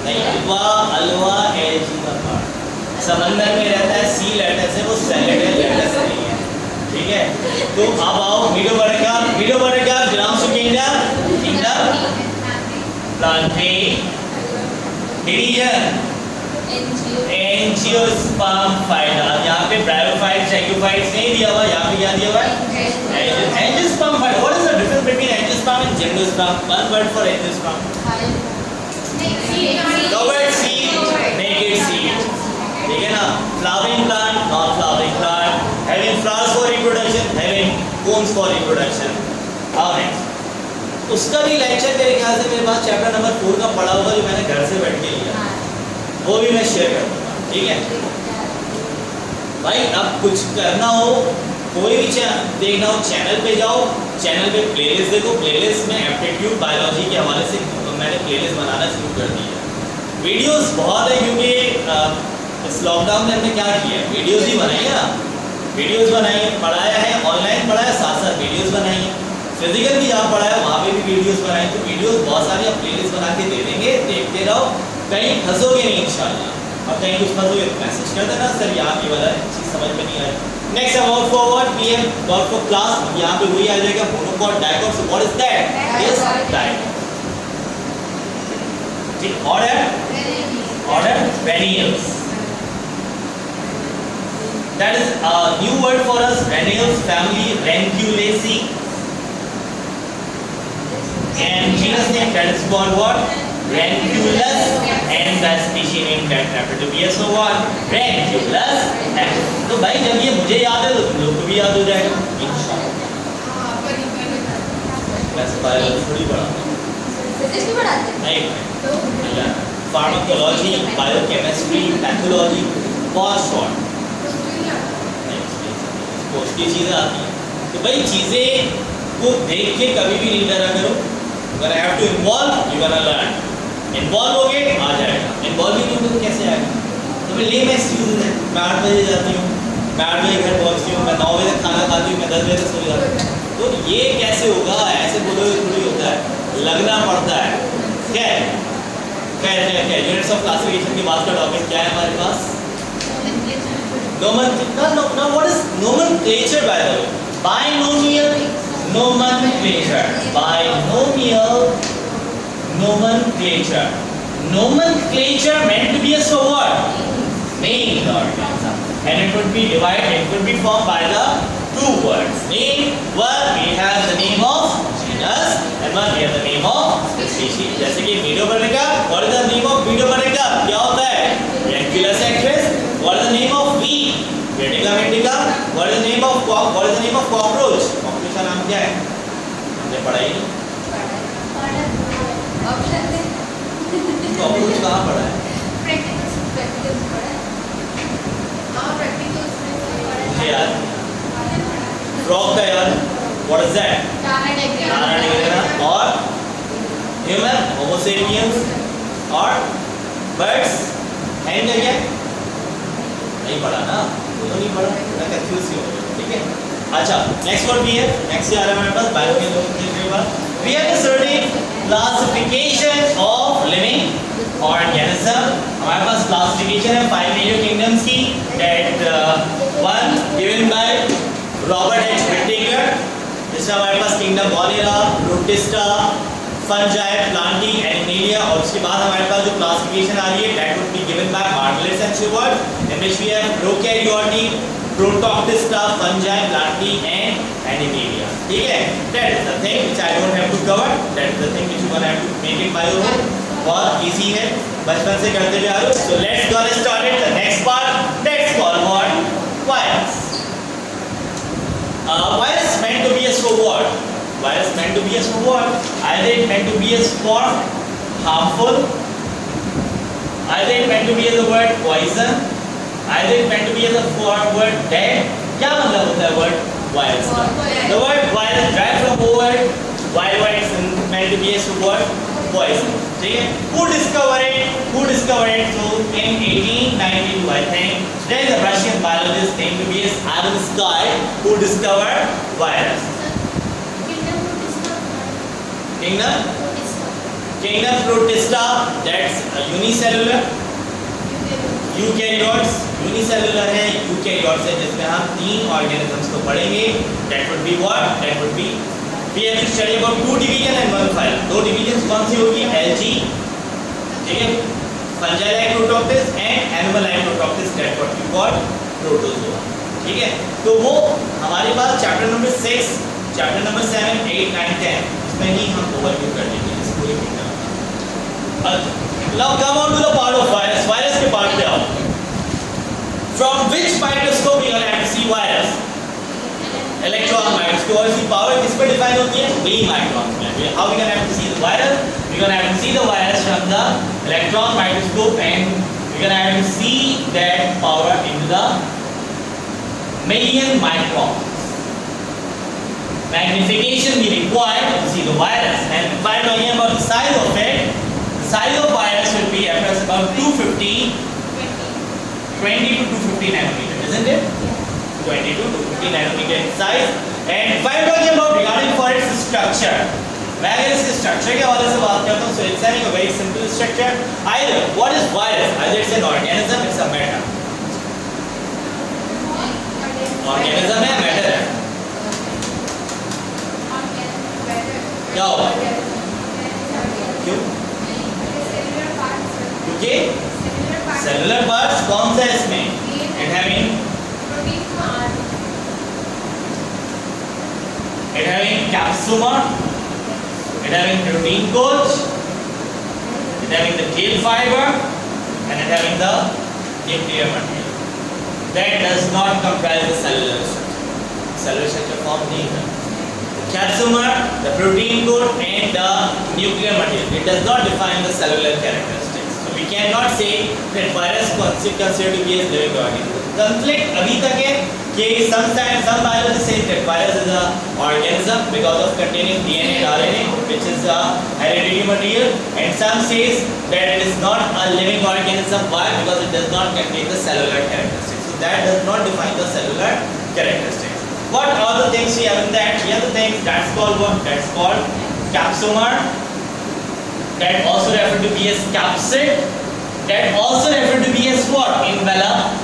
नहीं, हलवा, हलवा एलजी का पार्ट समंदर में रहता है, सी लेटस है, वो सैलेड है, लेटस नहीं है, ठीक है। तो अब आओ meadow buttercup, meadow buttercup belongs to kingdom plantae division angiosperm phyta. यहाँ पे ब्रायोफाइट्स एक्यूफाइट्स नहीं दिया हुआ, यहाँ पे क्या दिया हुआ है angiosperm phyta. What is the difference between angiosperm and gymnosperm? One word for angiosperm, covered seed, naked seed, ठीक है ना, flowering plant, non flowering plant, having flowers for reproduction, having cones for reproduction. आओ next, उसका भी lecture मेरे ख्याल से मेरे पास चैप्टर नंबर 4 का पढ़ा होगा, जो मैंने घर से बैठ के लिया, वो भी मैं शेयर कर दूंगा, ठीक है भाई। अब कुछ करना हो, कोई भी देखना हो, चैनल पे जाओ, चैनल पे प्लेलिस्ट देखो, प्लेलिस्ट में एप्टीट्यूड बायोलॉजी के हवाले से मैंने प्लेलिस्ट बनाना शुरू कर दी है। वीडियोस बहुत है, क्योंकि इस लॉकडाउन में हमने क्या किया है, वीडियोस ही बनाई है ना, वीडियोस बनाई है, पढ़ाया है, ऑनलाइन पढ़ाया, साथ साथ वीडियोस बनाई है, फिजिकल भी जहाँ पढ़ाया वहाँ पे भी वीडियोस बनाई, तो वीडियोस बहुत सारी आप प्लेलिस्ट बना के दे देंगे, देखते रहो, कहीं फंसोगे नहीं इंशाल्लाह। और कहीं कुछ फंसोगे तो मैसेज कर देना, सर यहाँ की वाला चीज़ समझ में नहीं आई। Next about for what we have got for class, यहाँ पे वही आ जाएगा monocot dicot. So what is that? Yes dicot, ठीक। Order penials, that is a new word for us, Ranius family, Ranculaceae, and genus name that is called what? Ranculus, and the species name that happened to be so what? Ranculus. तो भाई जब ये मुझे याद है तो तुम लोग को भी याद हो जाएगा इंशाल्लाह। वैसे बायोलॉजी थोड़ी पढ़ाते नहीं, फार्माकोलॉजी, बायोकेमिस्ट्री, पैथोलॉजी बहुत शॉर्ट की चीज़ें आती हैं। तो भाई चीज़ें को देख के कभी भी नहीं डरा करो, अगर I have to involve you gonna learn, involve हो गए आ जाएगा, इन्वॉल्व ही नहीं तो कैसे आएगा। तो मैं लेम एक्सक्यूज है, मैं 8 बजे जाती हूँ, मैं 8 बजे घर पहुँचती हूँ, मैं 9 बजे तक खाना खाती हूँ, मैं 10 बजे तक सो जाती हूँ, तो ये कैसे होगा? ऐसे बोलोगे थोड़ी होता है, लगना पड़ता है। क्या है यूनिट्स ऑफ क्लासिफिकेशन के बाद का टॉपिक क्या है हमारे पास? Nomenclature. What is nomenclature, by the way? Binomial nomenclature. Binomial nomenclature. Nomenclature meant to be a so what? Named organism, and it could be divided. It could be formed by the two words. Name. One we have the name of genus, and one we have the name of species. जैसे कि मीडो butter cup. What is the name of मीडो butter cup? क्या होता है? Ranculus actress. What is the name of bee? Vetica mendica. What is the name of cockroach? Cockroach का नाम क्या है? हमने पढ़ा ही नहीं। cockroach कहाँ पढ़ा है? मुझे याद। frog का याद? What is that? Tana tegrina. और human, Homo sapiens, और birds, and again नहीं पढ़ा ना, वो तो नहीं पढ़ा, मैं कंफ्यूज ही हो गया, ठीक है। अच्छा, नेक्स्ट वर्ड भी है, नेक्स्ट आ रहा है हमारे पास बायोलॉजी के बाद। We have a certain classification of living organism. हमारे पास क्लासिफिकेशन है 5 major kingdoms की, that one given by Robert H. Whittaker, जिसमें हमारे पास किंगडम वॉलेरा, प्रोटिस्टा, फंजाई, प्लांटी, एनिमेलिया, और उसके बाद हमारे पास जो क्लासिफिकेशन आ रही है that would be given by Bartlett and Sheward, in which we have prokaryotic, Protoctista, fungi, Plantae and Animalia. ठीक है? That is the thing which I don't have to cover. That is the thing which you gonna have to make it by your own. बहुत easy है, बचपन से करते हुए आ रहे हो. So let's gonna start it. The next part, that's called what? Virus. Virus meant to be used for what? Virus meant to be used for what? Either it meant to be used for harmful, either it meant to be as a word poison, either it meant to be as a word dead. क्या मतलब होता है word virus? The word virus derived from word virus meant to be used for what? Poison. ठीक है? Who discovered it? Who discovered it? So in 1892, I think, there is a Russian biologist named to be as Adam Sky who discovered virus. Kingdom Protista, that's unicellular. Eukaryotes, unicellular है, eukaryotes है जिसमें हम 3 organisms को पढ़ेंगे. That would be what? That would be, we have to study about 2 division and 1 phylum. 2 divisions कौन सी होगी? Algae, ठीक है, fungi like Protoctis and animal like Protoctis. That what we call Protozoa. ठीक है, तो वो हमारे पास चैप्टर नंबर 6, चैप्टर नंबर 7, 8, 9, 10 इसमें ही हम ओवरव्यू कर लेंगे इस पूरे kingdom. Now come on to the part of virus. Virus के part पे आओ. From which microscope we gonna have to see virus? Electron microscope. और इसकी power किस पे define होती है? Beam microns में. How we gonna have to see the virus? We gonna have to see the virus from the electron microscope and we gonna have to see that power into the million microns. Magnification we require to see the virus. And if I'm talking about the size of it, the size of virus will be approximately about 20 to 250 nanometer, isn't it? 20 to 250 nanometer in size. And if I'm talking about regarding for its structure, मैं अगर इसके structure के हवाले से बात करता हूँ, so it's having a very simple structure. Either what is virus? Either it's an organism, it's a matter. Organism है, matter है. क्या होगा? क्यों? क्योंकि सेलुलर पार्ट्स कौन सा है इसमें? It having capsule, it having protein coat, it having the tail fiber, and it having the nuclear material. That does not comprise the cellular structure. Cellular structure form नहीं है. Capsule, the protein coat, and the nuclear material. It does not define the cellular characteristics. So we cannot say that virus considered to be a living organism. Conflict अभी तक है कि some biologists say that virus is a organism because of containing DNA and RNA, which is a hereditary material, and some says that it is not a living organism. Why? Because it does not contain the cellular characteristics. So that does not define the cellular characteristics. What are the things we have in that? We have the things that's called what? That's called capsomer. That also referred to be as capsid. That also referred to be as what? Envelope.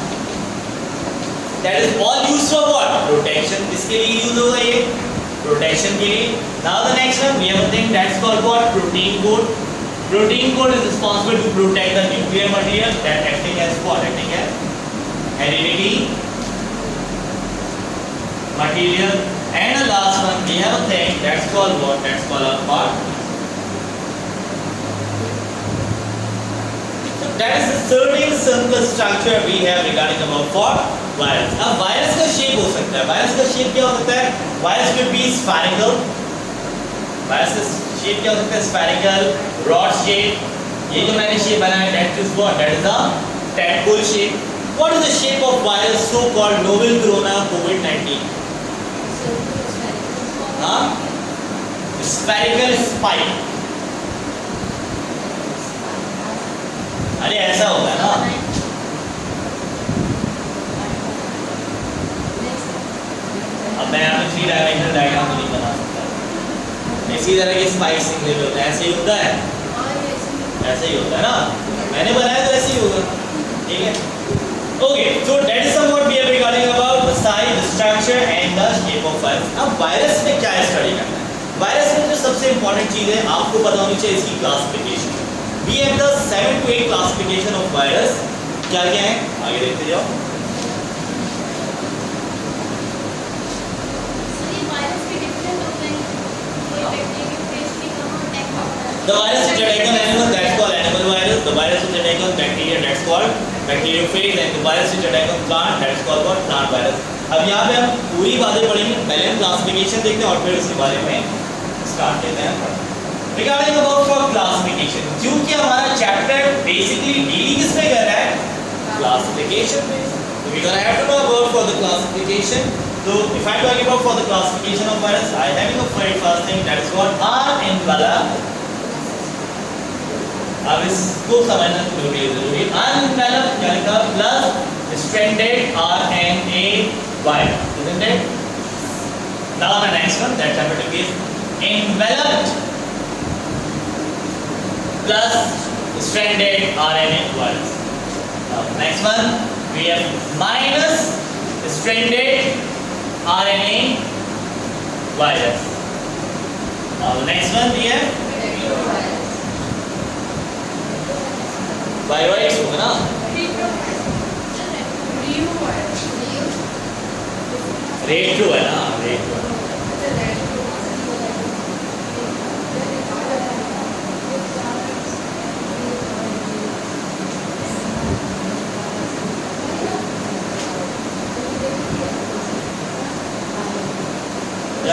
That is all used for what? Protection. इसके लिए use होगा ये protection के लिए. Now the next one we have a thing that's called what? Protein coat. Protein coat is responsible to protect the nuclear material. That acting as what? Acting as heredity material. And the last one we have a thing that's called what? That's called a part. So that is the certain simple structure we have regarding about for virus. अब virus का shape हो सकता है. Virus का shape क्या हो सकता है? Virus could be spherical. Virus का shape क्या हो सकता है? Spherical, rod shape. ये जो मैंने shape बनाया that is what? That is the tadpole shape. What is the shape of virus so called novel corona COVID-19? हाँ? Spherical spike. अरे ऐसा होता है ना? अब मैं यहाँ पे 3 डायमेंशनल डायग्राम नहीं बना सकता. इसी तरह के स्पाइक्स निकले होते हैं. ऐसे ही होता है. ऐसे ही होता है ना? मैंने बनाया तो ऐसे ही होगा. ठीक है? Okay, so that is somewhat we are regarding about the size, the structure, and the shape of virus. अब वायरस में क्या स्टडी करना है? वायरस में जो सबसे इम्पोर्टेंट चीज़ है आपको पता होनी चाहिए इसकी classification. We have the 7 to 8 classification of virus. क्या क्या है? आगे देखते जाओ. The virus which attack on animal, that's called animal virus. The virus which attack on bacteria, that's called bacteriophage. And the virus which attack on plant, that's called what? Plant virus. अब यहाँ पे हम पूरी बातें पढ़ेंगे, पहले हम classification देखते हैं और फिर उसके बारे में स्टार्ट करते हैं. Regarding about for classification, क्योंकि हमारा चैप्टर बेसिकली डीलिंग किसमें कर रहा है? Classification में. So we gonna have to know about for the classification. So if I'm talking about for the classification of virus, I having a very first thing that is called unenveloped. अब इसको समझना जरूरी है. Unenveloped क्या लिखा? Plus stranded RNA virus, isn't it? Now the next one, that chapter is enveloped plus stranded RNA virus. Now next one we have minus stranded RNA virus. Now the next one we have viroids होगा ना? Retro है ना? Retro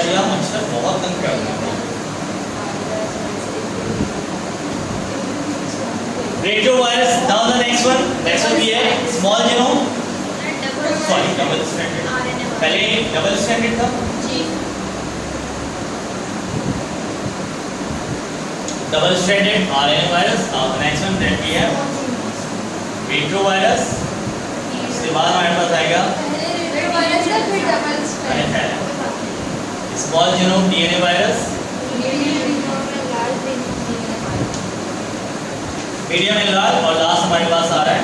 यार मच्छर बहुत तंग कर रहा है. Retrovirus. Now the next one we have small genome. Sorry, double stranded. पहले double stranded था. Double stranded RNA virus. Now the next one that we have retrovirus. इसके बाद हमारे पास आएगा small genome DNA virus. Medium and large और last हमारे पास आ रहा है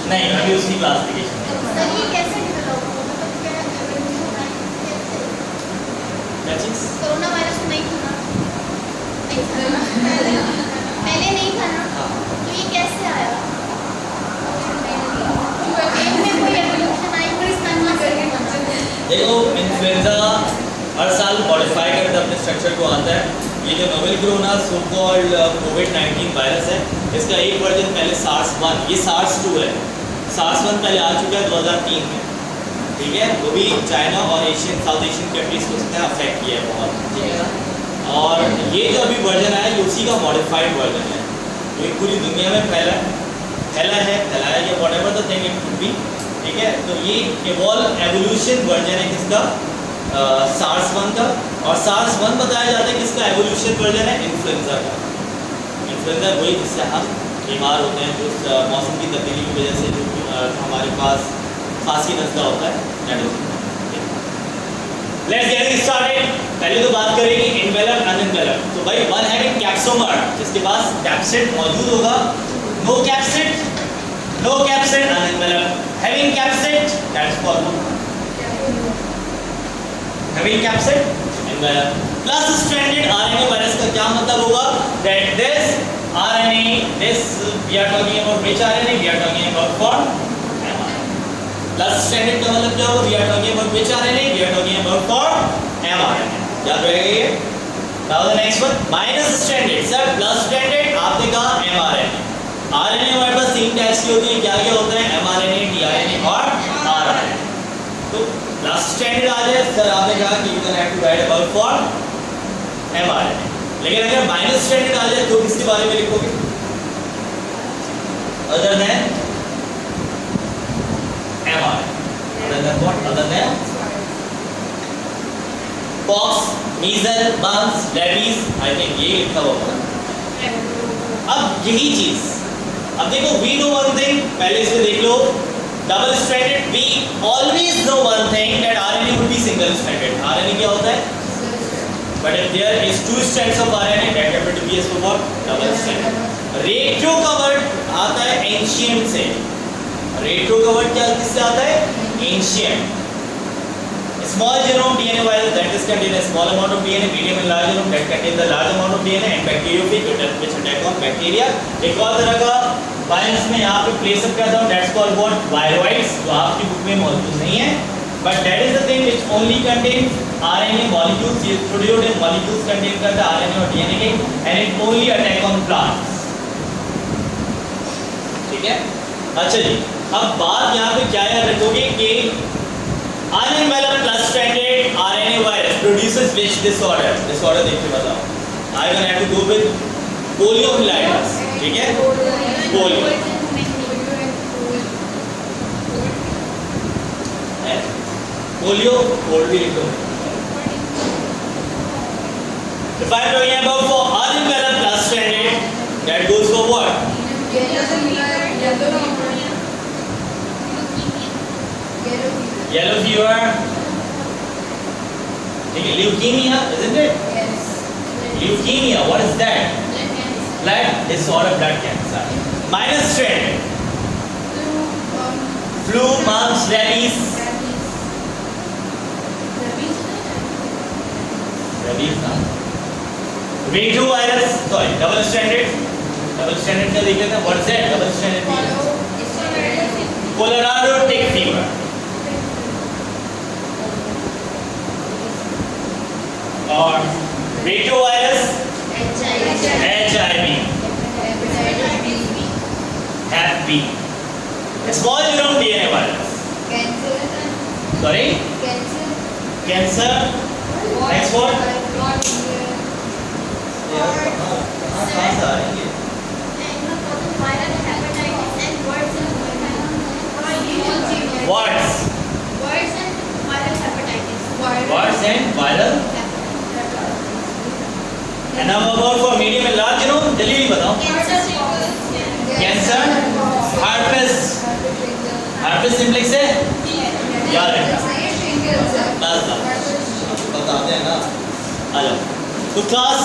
नहीं अभी उसकी क्लासिफिकेशन कोरोना वायरस नहीं था पहले नहीं था ना तो ये कैसे आया में कोई एवोल्यूशन आई पर इसका नाम करके बना. देखो इन्फ्लुएंजा हर साल मॉडिफाई करके अपने स्ट्रक्चर को आता है. ये जो नोवेल कोरोना सो कॉल्ड कोविड-19 वायरस है, इसका एक वर्जन पहले SARS-1, ये SARS-2 है. SARS-1 पहले आ चुका है 2003 में, ठीक है. वो भी चाइना और साउथ एशियन कंट्रीज को उसने अफेक्ट किया है बहुत, ठीक है ना. और ये जो अभी वर्जन आया ये उसी का मॉडिफाइड वर्जन है. ये पूरी दुनिया में फैलाया या whatever the thing it could be, ठीक है. तो ये एवोल्यूशन वर्जन है किसका? SARS-1 का. और SARS-1 बताया जाता है किसका एवोल्यूशन वर्जन है? इन्फ्लुएंजा का. इन्फ्लुएंजा वही जिससे हम बीमार होते हैं, जो मौसम की तब्दीली की वजह से जो हमारे पास खांसी नज़ला होता है. Let's get started. पहले तो बात करेंगे इन्वेलप्ड अनएन्वेलप्ड. तो भाई वन हैविंग कैप्सोमर, जिसके पास कैप्सिड मौजूद होगा. No capsid unenveloped. Having capsid that's called having capsid enveloped. Plus stranded RNA virus का क्या मतलब होगा? That this RNA, this we are talking about which RNA? We are talking about for mRNA. Plus stranded का मतलब क्या होगा? We are talking about which RNA? We are talking about for mRNA. याद रहेगा ये? Now the next one minus stranded. Sir plus stranded आपने कहा mRNA. RNA हमारे पास तीन टाइप्स की होती है. क्या क्या होता है? mRNA, tRNA और RNA. तो लास्ट स्टैंडर्ड आ जाए सर आपने कहा कि you can have to write about for mRNA. लेकिन अगर माइनस स्टैंडर्ड आ जाए तो किसके बारे में लिखोगे? Other than mRNA. Other than what? Other than pox, measle, mumps, rabies. I think ये लिखा होगा. अब यही चीज अब देखो वी नो वन थिंग. पहले इसको देख लो. Double stranded, we always know one thing that RNA would be single stranded. RNA क्या होता है? But if there is two strands of RNA, that happen to be as what? Double stranded. Retro covered आता है ancient से. Retro covered क्या किससे आता है? Ancient. Small genome DNA virus that is contain a small amount of DNA. Medium and large genome that contain the large amount of DNA. And bacteriophage which attack on bacteria. एक और तरह का virus में यहाँ पे place up करता हूँ. That's called what? Viroids. जो आपकी बुक में मौजूद नहीं है. but that is the thing which only contains RNA molecules. ये छोटे छोटे molecules contain करता है RNA और DNA के, and it only attack on plants. ठीक है? अच्छा जी, अब बात यहाँ पे क्या याद रखोगे कि iron velum plus stranded RNA virus produces which disorder? Disorder देख के बताओ. I'm gonna have to go with poliomyelitis. ठीक है? Polio. Polio, cold भी लिख दो. If I'm talking about for iron velum plus stranded, that goes for what? Yellow fever. ठीक है, leukemia, isn't it? Leukemia, what is that? Blood disorder, blood cancer. Minus stranded. Flu, mumps, rabies. Rabies ना. Retrovirus, sorry, double stranded. Double stranded का देख लेते हैं. What is that? Double stranded. Colorado tick fever. और retrovirus. HIV. Hep B. Small genome DNA virus. Sorry? Cancer. Next one. Words. Words and viral. And now about for medium and large genome, जल्दी भी बताओ. Cancer. Herpes. Herpes simplex है? याद रखना. बस बताते हैं ना. आ जाओ. तो class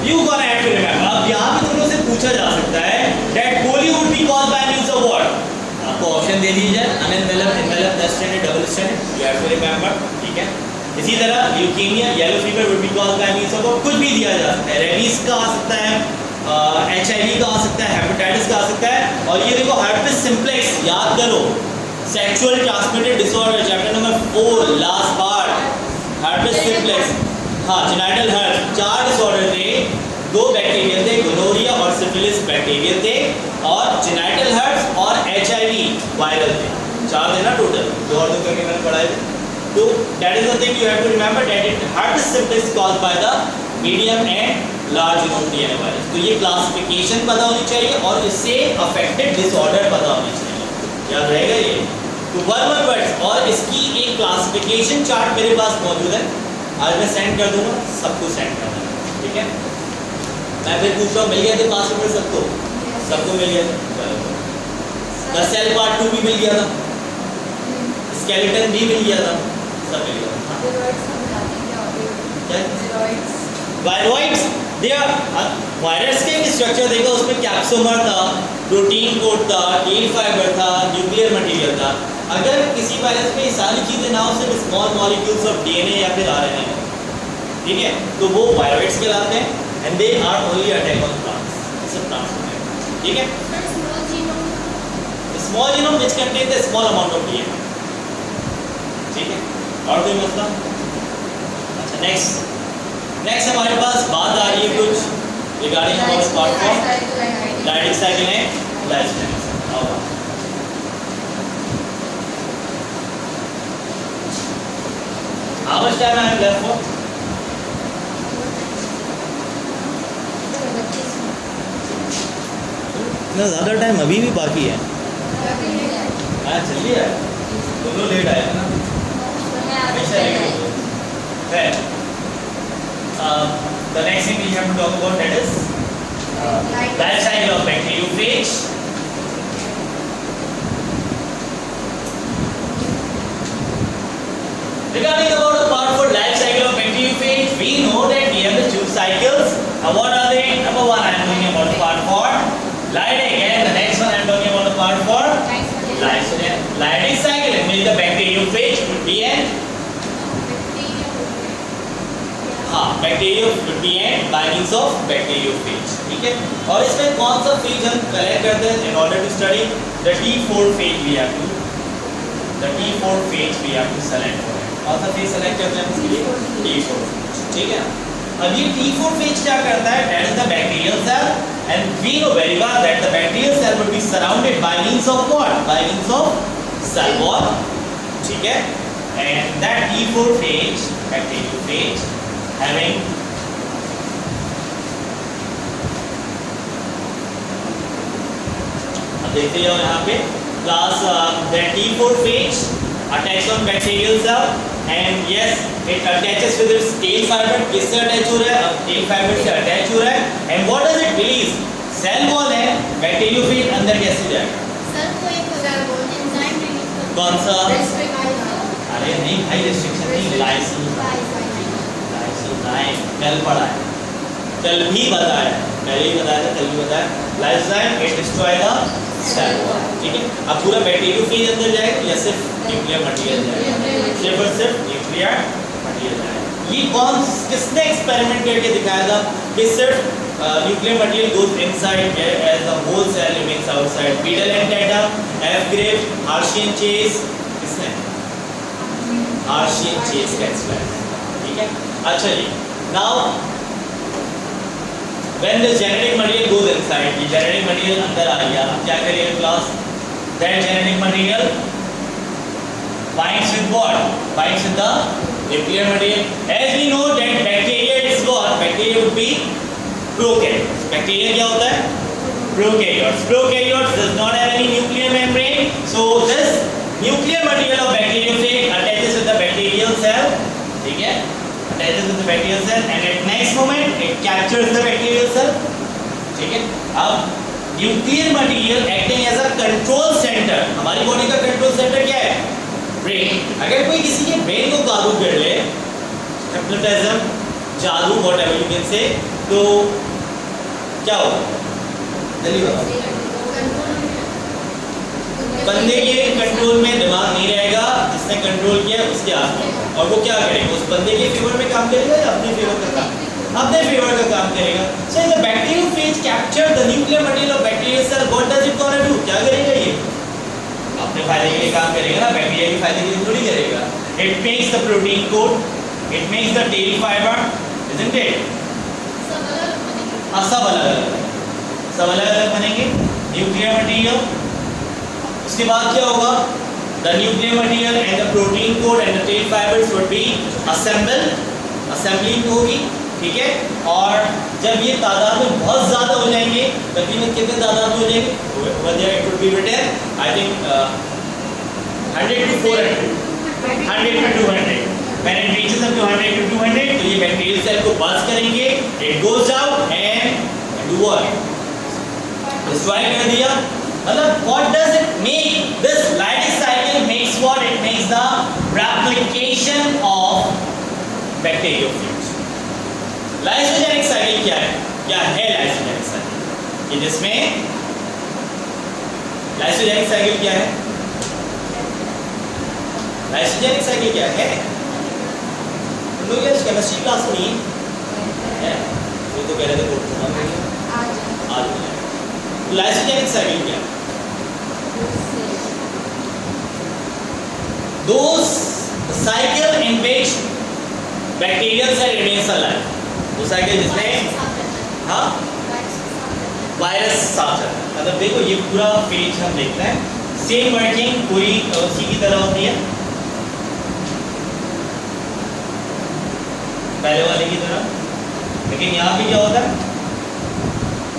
you gonna have to remember. अब यहाँ पे तुम लोग से पूछा जा सकता है that polio would be caused by means of what? आपको ऑप्शन दे दीजिए. Unenveloped, enveloped, plus stranded, double stranded. You have to remember. ठीक है. इसी तरह leukaemia, yellow fever would be caused by means of कुछ भी दिया जा सकता है. रेबीज का आ सकता है, HIV का आ सकता है, हेपेटाइटिस का आ सकता है. और ये देखो herpes simplex याद करो. Sexual transmitted disorder chapter number 4 last part. herpes simplex, हाँ genital herpes. 4 डिसऑर्डर थे, 2 बैक्टीरियल थे, गोनोरिया और सिफिलिस बैक्टीरियल थे, और genital herpes और HIV वायरल थे. 4 थे ना टोटल. 2 और 2 करके मैंने पढ़ाए थे. So that is the thing you have to remember, that it herpes simplex caused by the medium and large genome DNA virus. तो ये क्लासिफिकेशन पता होनी चाहिए और इससे अफेक्टेड डिसऑर्डर पता होनी चाहिए. याद रहेगा ये. तो वन वर्ड्स और इसकी एक क्लासिफिकेशन चार्ट मेरे पास मौजूद है. आज मैं सेंड कर दूंगा, सबको सेंड कर दूंगा. ठीक है. मैं फिर पूछ रहा हूँ, मिल गया थे 5 नंबर सबको? सबको मिल गया था. द सेल पार्ट 2 भी मिल गया था, स्केलेटन भी मिल गया था, सब मिल गया. वायरॉइड्स, वायरस के स्ट्रक्चर देखो, उसमें कैप्सोमर था, प्रोटीन कोट था, टेल फाइबर था, न्यूक्लियर मटेरियल था. अगर किसी वायरस में ये सारी चीजें ना हो, सिर्फ स्मॉल मॉलिक्यूल्स ऑफ डीएनए या फिर आरएनए, ठीक है, तो वो वायरॉइड्स कहलाते हैं. And they are only attack on plants. सब प्लांट्स में, ठीक है. Small genome which contain the small amount of DNA. ठीक है. और कोई मसला? अच्छा, नेक्स्ट हमारे पास बात आ रही है कुछ regarding about part for lighting cycle and life cycle. How much time I have left for? ना ज़्यादा टाइम अभी भी बाकी है. हाँ चलिए यार, दोनों लेट आए ना. हमेशा लेट होते हैं. The next thing we have to talk about, that is life cycle of bacteriophage. Regarding about the part for life cycle of bacteriophage, we know that we have the 2 cycles. And what are they? Number 1, I am talking about the part for Leydig, and the next one I am talking about the part for Leydig cycle. It means the bacteriophage would be an bacteriophage by means of bacteriophage. ठीक है. और इसमें कौन सा phase हम collect करते हैं in order to study the T4 phase we have to the T4 phase we have to select for it. कौन सा phase select करते हैं इसके लिए? T4 phase, ठीक है। अब ये T4 phase क्या करता है? That is the bacterial cell, and we know very well that the bacterial cell will be surrounded by means of what? By means of cell wall, ठीक है। And that T4 phase, bacterial phase, having देखते जाओ यहाँ पे class the T4 phase attacks on bacterial cell and yes it attaches with its tail fiber. किससे attach हो रहा है? tail fiber से अटैच हो रहा है। and what does it release? cell wall है, bacteriophage अंदर कैसे जाएगा? सर वो एक एंजाइम रिलीज करता है। कौन सा? रेस्ट्रिक्ट अरे नहीं भाई रेस्ट्रिक्शन नहीं, लाइसिन कल पढ़ा है, कल भी बताया, पहले ही बताया था, कल भी बताया। Lysin it destroy the cell wall, ठीक है। अब पूरा बैक्टीरियोफेज अंदर जाएगा या सिर्फ न्यूक्लियर मटेरियल जाएगा? सिर्फ और सिर्फ न्यूक्लियर मटेरियल जाएगा। ये कौन किसने एक्सपेरिमेंट करके दिखाया था कि सिर्फ nuclear material goes inside as the whole cell remains outside? Beadle and Tatum, F ग्रेव, हार्शी एंड चेस, किसने? हार्शी एंड चेस का एक्सपेरिमेंट, ठीक है। अच्छा जी, now when the genetic material goes inside, ये genetic material अंदर आ गया, अब क्या करेगा class? That genetic material binds with what? Binds with the nuclear material. As we know that bacteria is what? Bacteria would be prokaryotes. Bacteria क्या होता है? Prokaryotes. Prokaryotes does not have any nuclear membrane, so this nuclear material of bacteriophage attaches with the bacterial cell, ठीक है? Attaches with the bacterial cell and at next moment it captures the bacterial cell, ठीक है। अब nuclear material acting as a control centre, हमारी body का control centre क्या है? Brain. अगर कोई किसी के ब्रेन को काबू कर ले, हिप्नोटिज्म, जादू, व्हाटएवर यू कैन से, तो क्या होगा? जल्दी बताओ। बंदे के कंट्रोल में दिमाग नहीं रहेगा, जिसने कंट्रोल किया उसके हाथ में, और वो क्या करेगा? उस बंदे के फेवर में काम करेगा या अपने फेवर का काम? अपने फेवर का काम करेगा। So the bacteriophage capture the nuclear material of bacterial cell, what does it gonna do? क्या करेगा ये? अपने फायदे के लिए काम करेगा ना, बैक्टीरिया के फायदे के लिए थोड़ी करेगा। It makes the protein coat, it makes the tail fibre, isn't it? सब अलग अलग बनेंगे न्यूक्लियर मटेरियल। उसके बाद क्या होगा? The nuclear material and the protein coat and the tail fibers would be assembled, assembling होगी, ठीक है। और जब ये तादाद में बहुत ज़्यादा हो जाएंगे, तकरीबन कितने तादाद में हो जाएंगे? Over there it would be written, I think 100 to 400, 100 to 200. When it reaches up to 100 to 200, तो ये bacterial cell को bust करेंगे, it goes out and do what? Destroy कर दिया। मतलब what does it make? This Leydig cycle makes what? It makes the replication of bacteriophage. Lysogenic cycle क्या है? क्या है lysogenic cycle? कि जिसमें lysogenic cycle क्या है? Lysogenic cycle क्या है? तुम लोग यार केमिस्ट्री क्लास में नहीं है? वो तो कह रहे थे कोर्स आज लाइसोजेनिक साइकिल क्या है? Those cycle in which bacterial cell remains alive. वो साइकिल जिसमें हाँ वायरस साथ चलता है। मतलब देखो ये पूरा पेज हम देखते हैं, सेम वर्किंग पूरी उसी की तरह होती है, पहले वाले की तरह। लेकिन यहाँ पे क्या होता है?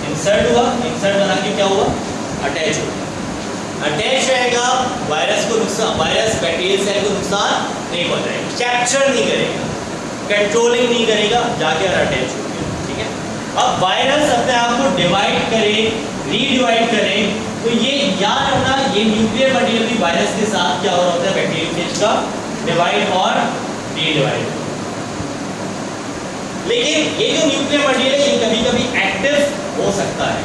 इंसर्ट हुआ, इंसर्ट बना के क्या हुआ? अटैच हो गया। अटैच रहेगा, वायरस को नुकसान, वायरस बैक्टीरियल सेल को नुकसान नहीं पहुंचाएगा, कैप्चर नहीं करेगा, कंट्रोलिंग नहीं करेगा, जाके और अटैच हो गया, ठीक है। अब वायरस अपने आप को डिवाइड करे, रीडिवाइड करे, तो ये याद रखना, ये न्यूक्लियर मटेरियल भी वायरस के साथ क्या हो रहा होता है? बैक्टीरियोफेज का डिवाइड और रीडिवाइड। लेकिन ये जो न्यूक्लियर मटेरियल है ये कभी कभी एक्टिव हो सकता है।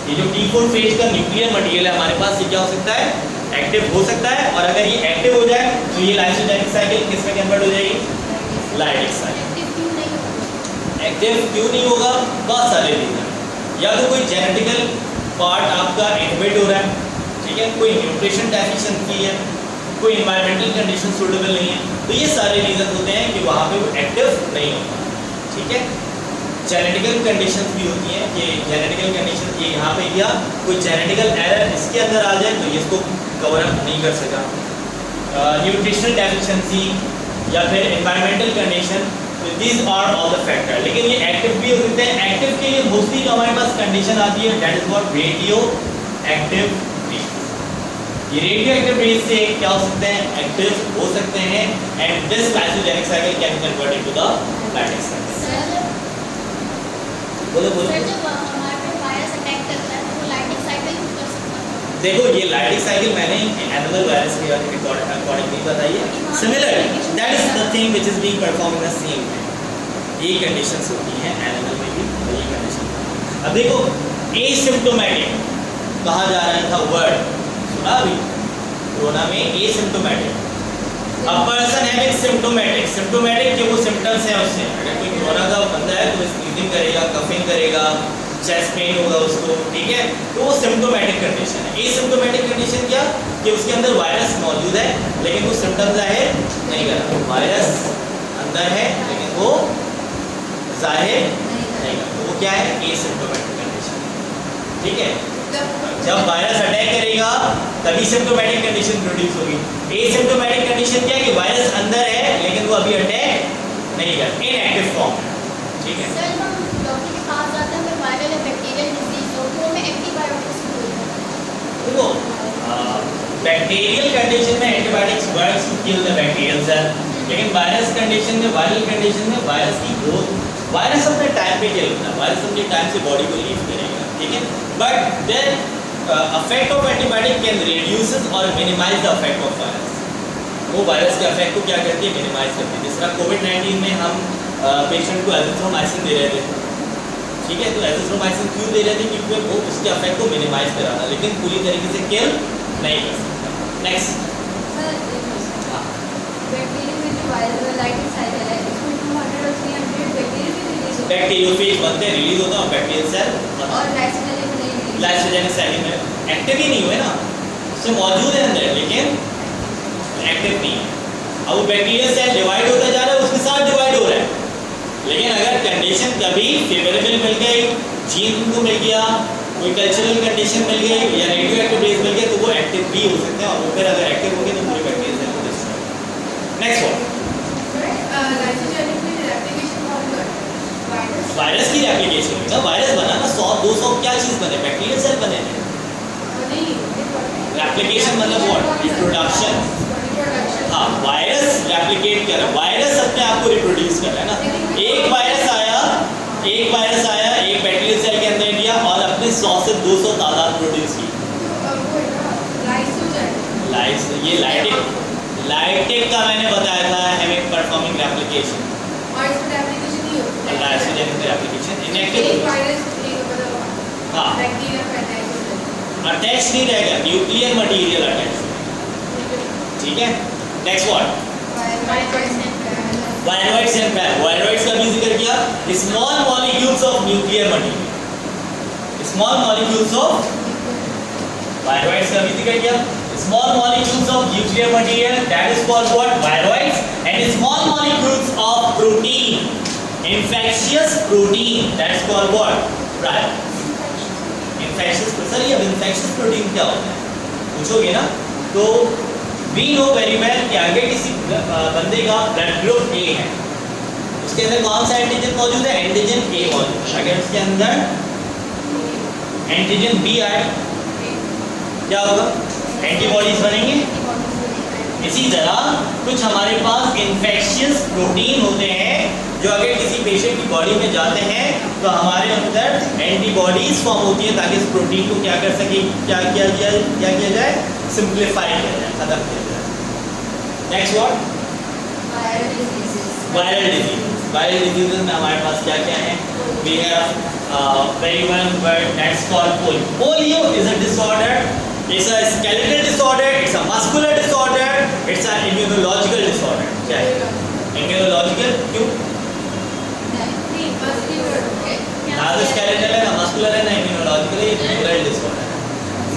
ये जो T4 फेज का न्यूक्लियर मटेरियल है हमारे पास, ये क्या हो सकता है? एक्टिव हो सकता है। और अगर ये एक्टिव हो जाए तो ये लाइसोजेनिक साइकिल किस में कन्वर्ट हो जाएगी? लाइडिक साइकिल। एक्टिव क्यों नहीं होगा? बहुत सारे रीजन, या तो कोई जेनेटिकल पार्ट आपका इनहिबिट हो रहा है, ठीक है, कोई न्यूट्रिशन डेफिशिएंसी है, कोई इन्वायरमेंटल कंडीशन सूटेबल नहीं है, तो ये सारे रीजन होते हैं कि वहाँ पे वो एक्टिव नहीं होता। ठीक है, जेनेटिकल कंडीशंस भी होती हैं कि जेनेटिकल कंडीशन ये यहाँ पे किया, कोई जेनेटिकल एरर इसके अंदर आ जाए तो ये इसको कवर अप नहीं कर सका, न्यूट्रिशनल डेफिशिएंसी या फिर environmental condition, these are all the factor. लेकिन ये एक्टिव भी होते हैं। एक्टिव के लिए मोस्टली जो हमारे पास कंडीशन आती है that is what radio active rays. ये रेडियो एक्टिव रेज से क्या हो सकते हैं, एक्टिव हो सकते हैं, and this lysogenic cycle can convert into the lytic cycle. बोलो बोलो। सर जब हमारे पे वायरस अटैक करता है तो वो लाइटिक साइकिल यूज कर सकता है। देखो ये लाइटिक साइकिल मैंने एनिमल वायरस के अकॉर्डिंगली बताई है। Similar that is the thing which is being perform in the same way. ये कंडीशंस होती हैं एनिमल में भी, वही कंडीशन। अब देखो एसिम्प्टोमेटिक कहा जा रहा था वर्ड, सुना अभी कोरोना में asymptomatic. A person having symptomatic, symptomatic के वो सिम्पटम्स हैं उससे। अगर कोई कोरोना का बंदा है तो स्नीजिंग करेगा, कफिंग करेगा, चेस्ट पेन होगा उसको, ठीक है, तो वो सिम्प्टोमेटिक कंडीशन है। एसिम्प्टोमेटिक कंडीशन क्या कि उसके अंदर वायरस मौजूद है लेकिन वो सिम्पटम्स जाहिर नहीं कर रहा। वायरस अंदर है लेकिन वो जाहिर नहीं कर, तो वो क्या है, एसिम्प्टोमेटिक कंडीशन। ठीक है, जब वायरस अटैक करेगा तभी सिम्प्टोमेटिक कंडीशन प्रोड्यूस होगी। एसिम्प्टोमेटिक कंडीशन क्या है कि वायरस अंदर है लेकिन वो अभी अटैक नहीं कर, इनएक्टिव फॉर्म है। ठीक है, सर हम डॉक्टर के पास जाते हैं, अगर वायरल या बैक्टीरियल डिजीज हो तो हमें एंटीबायोटिक्स बोलते हैं। देखो बैक्टीरियल कंडीशन में antibiotics works to kill the bacterial cell, लेकिन वायरस कंडीशन में, वायरल कंडीशन में वायरस की ग्रोथ, वायरस अपने टाइम पे किल होता है, वायरस अपने टाइम से बॉडी को लीव करेगा। ठीक है, but then effect of antibiotic can reduces or minimize the effect of virus। वो वायरस के इफेक्ट को क्या करती है, मिनिमाइज करती है। जिस तरह कोविड-19 में हम पेशेंट को एजिथ्रोमाइसिन दे रहे थे, ठीक है, तो एजिथ्रोमाइसिन क्यों दे रहे थे, क्योंकि वो उसके इफेक्ट को मिनिमाइज करा था, लेकिन पूरी तरीके से किल नहीं कर सकता। नेक्स्ट सर, बैक्टीरिया में जो वायरल लाइटिक साइकिल है इसमें 200 और 300 बैक्टीरिया भी रिलीज होते हैं, बैक्टीरियोफेज बनते हैं, रिलीज होता है बैक्टीरियल सेल, और लाइसोजेनिक नहीं रिलीज। लाइसोजेनिक साइकिल में एक्टिव ही नहीं हुए ना, उससे मौजूद है अंदर लेकिन एक्टिव नहीं है। अब वो बैक्टीरियल सेल डिवाइड होता जा रहा है, उसके साथ डिवाइड हो रहा है, लेकिन अगर कंडीशन कभी फेवरेबल मिल गई, जीन को मिल गया, कोई कल्चरल कंडीशन मिल गई या रेडियो एक्टिव रेज मिल गया तो वो एक्टिव भी हो सकते हैं, और वो फिर अगर एक्टिव हो गए तो पूरे बैक्टीरियल सेल को डिस्ट्रॉय। नेक्स्ट वन, लाइसोजेनिक में रेप्लिकेशन वायरस वायरस की रेप्लिकेशन होगा। वायरस बना ना 100-200 क्या चीज़ बने, बैक्टीरियल सेल बने हैं। नहीं, रेप्लिकेशन मतलब व्हाट, रिप्रोडक्शन। हाँ, वायरस रेप्लिकेट कर रहा है, वायरस अपने आप को रिप्रोड्यूस कर रहा है ना। एक वायरस आया, एक बैक्टीरियल सेल के अंदर दिया और अपने 100 से 200 तादाद प्रोड्यूस की। ये लाइटिक का मैंने बताया था, हैविंग परफॉर्मिंग रेप्लिकेशन, और इसमें रेप्लिकेशन नहीं होता है। Lysogenic replication inactive. एक वायरस हाँ, बैक्टीरिया पे अटैक होता है, अटैच नहीं रहेगा, न्यूक्लियर मटेरियल अटैच। ठीक है, next what, viroids and viroids का भी जिक्र किया, small molecules of nuclear material, small molecules of viroids का भी जिक्र किया, small molecules of nuclear material that is called what, viroids, and small molecules of protein, infectious protein that is called what, prime. Infectious, sir ये infectious protein क्या होता है पूछोगे ना, तो वी नो वेरी वेल कि अगर किसी बंदे का ब्लड ग्रुप ए है, उसके अंदर कौन सा एंटीजन मौजूद है, एंटीजन ए मौजूद है। अगर उसके अंदर एंटीजन बी आए क्या होगा, एंटीबॉडीज बनेंगे। इसी तरह कुछ हमारे पास इन्फेक्शियस प्रोटीन होते हैं जो अगर किसी पेशेंट की बॉडी में जाते हैं तो हमारे अंदर एंटीबॉडीज फॉर्म होती है ताकि इस प्रोटीन को क्या कर सके, क्या किया जाए, सिंप्लीफाई किया जाए, खत्म किया जाए। Next what, viral diseases. Viral disease. Viral diseases में हमारे पास क्या क्या है, we have very one word that's called polio. Polio is a disorder, it's a skeletal disorder, it's a muscular disorder, it's a immunological disorder. क्या है immunological, क्यों, ना तो स्केलेटल है ना मस्कुलर है ना इम्यूनोलॉजिकल है, Emmanuel disorder.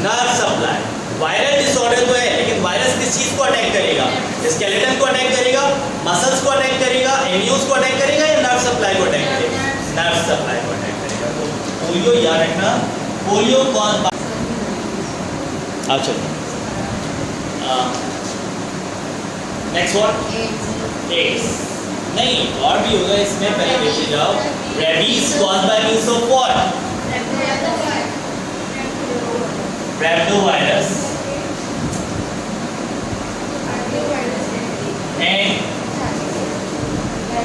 Nerve supply, viral disorder तो है लेकिन वायरस किस चीज को अटैक करेगा? स्केलेटन को अटैक करेगा, मसल्स को अटैक करेगा, एम्यूज को अटैक करेगा या नर्व सप्लाई को अटैक करेगा? नर्व सप्लाई को अटैक करेगा। तो पोलियो याद रखना, पोलियो कॉज बाय अच्छा नेक्स्ट व्हाट? एड्स नहीं, और भी होगा इसमें, पहले देखते जाओ। Rabies cause by means of what? Rhabdovirus and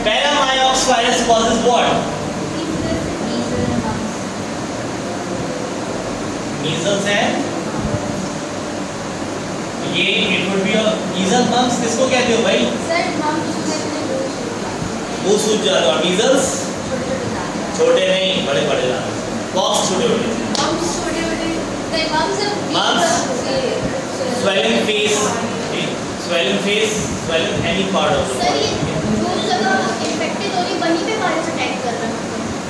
Paramyox virus causes what? Measles and ये it would be a measles mumps किसको कहते हो भाई? वो सूज जाता है। और measles छोटे नहीं, बड़े बड़े जाते हैं। pox छोटे छोटे। Mumps, swelling face, swelling any part of the sir body. ये जो जगह इन्फेक्टेड हो रही वहीं पे वायरस अटैक कर रहा है।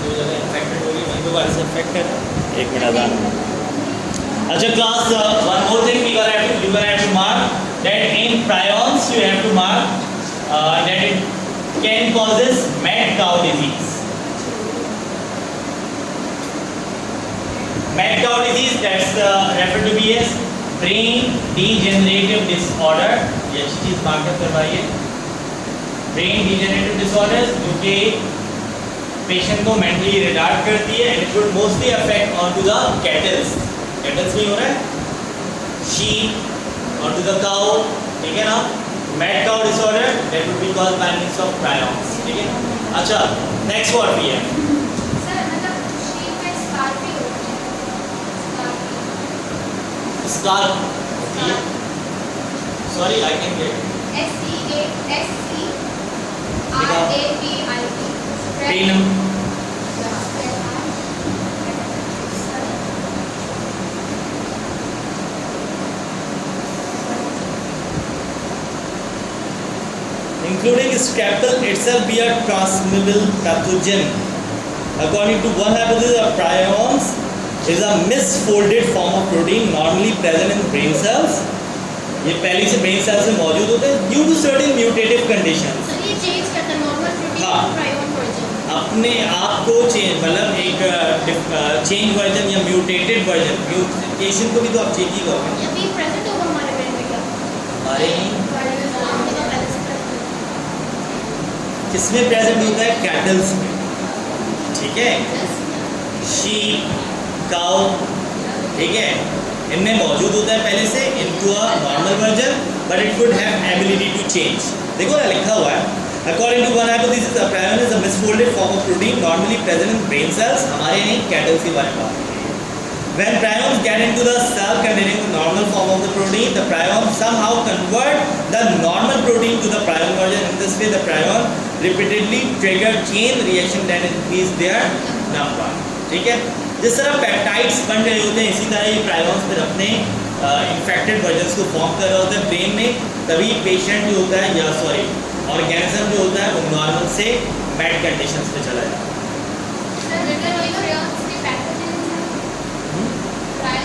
जो जगह इन्फेक्टेड होगी वहीं पे वायरस इन्फेक्टेड है। एक मिनट आधा। अच्छा class, one more thing you gonna have to mark that in prions you have to mark that it can causes mad cow disease. Mad cow disease, that's referred to be as brain degenerative disorder. ये अच्छी चीज mark करवाइए। Brain degenerative disorders जो कि patient को mentally retard करती है and it would mostly affect on to the cattles. Cattles में हो रहा है, sheep on to the cow, ठीक है ना। Mad cow disorder that would be caused by means of prions, ठीक है। अच्छा नेक्स्ट व्हाट भी है? Scar. Sorry, I can get. SCARAPIT. Renum. Including scalpel itself be a transmissible pathogen. According to one hypothesis, of prions is a misfolded form of protein normally present in brain cells. ये पहले से brain cells में मौजूद होते हैं due to certain mutative conditions. Sir ये change करता है नॉर्मल प्रोटीन हाँ। To prion version. अपने आप को चेंज, मतलब एक चेंज वर्जन या म्यूटेटेड वर्जन, म्यूटेशन को भी तो आप चेक ही करोगे। ये भी प्रेजेंट होगा हमारे ब्रेन में क्या? हमारे नहीं, किसमें प्रेजेंट होता है? कैटल्स में, ठीक है। शीप, काउ, ठीक है, इनमें मौजूद होता है पहले से into a normal version, but it could have ability to change. देखो ना लिखा हुआ है, according to one hypothesis, the prion is a misfolded form of protein normally present in brain cells. हमारे नहीं, कैटल्स के बारे में बात है। When prions get into the cell containing the normal form of the protein, the prions somehow convert the normal protein to the prion version. In this way, the prion repeatedly trigger chain reaction that increase their number. ठीक है, जिस तरह peptides बन रहे होते हैं इसी तरह ये प्रायॉन्स फिर अपने इन्फेक्टेड वर्जन्स को फॉर्म कर रहा होता है ब्रेन में, तभी पेशेंट जो होता है या सॉरी ऑर्गेनिज्म जो होता है वो नॉर्मल से बैड कंडीशंस पे चला जाता है।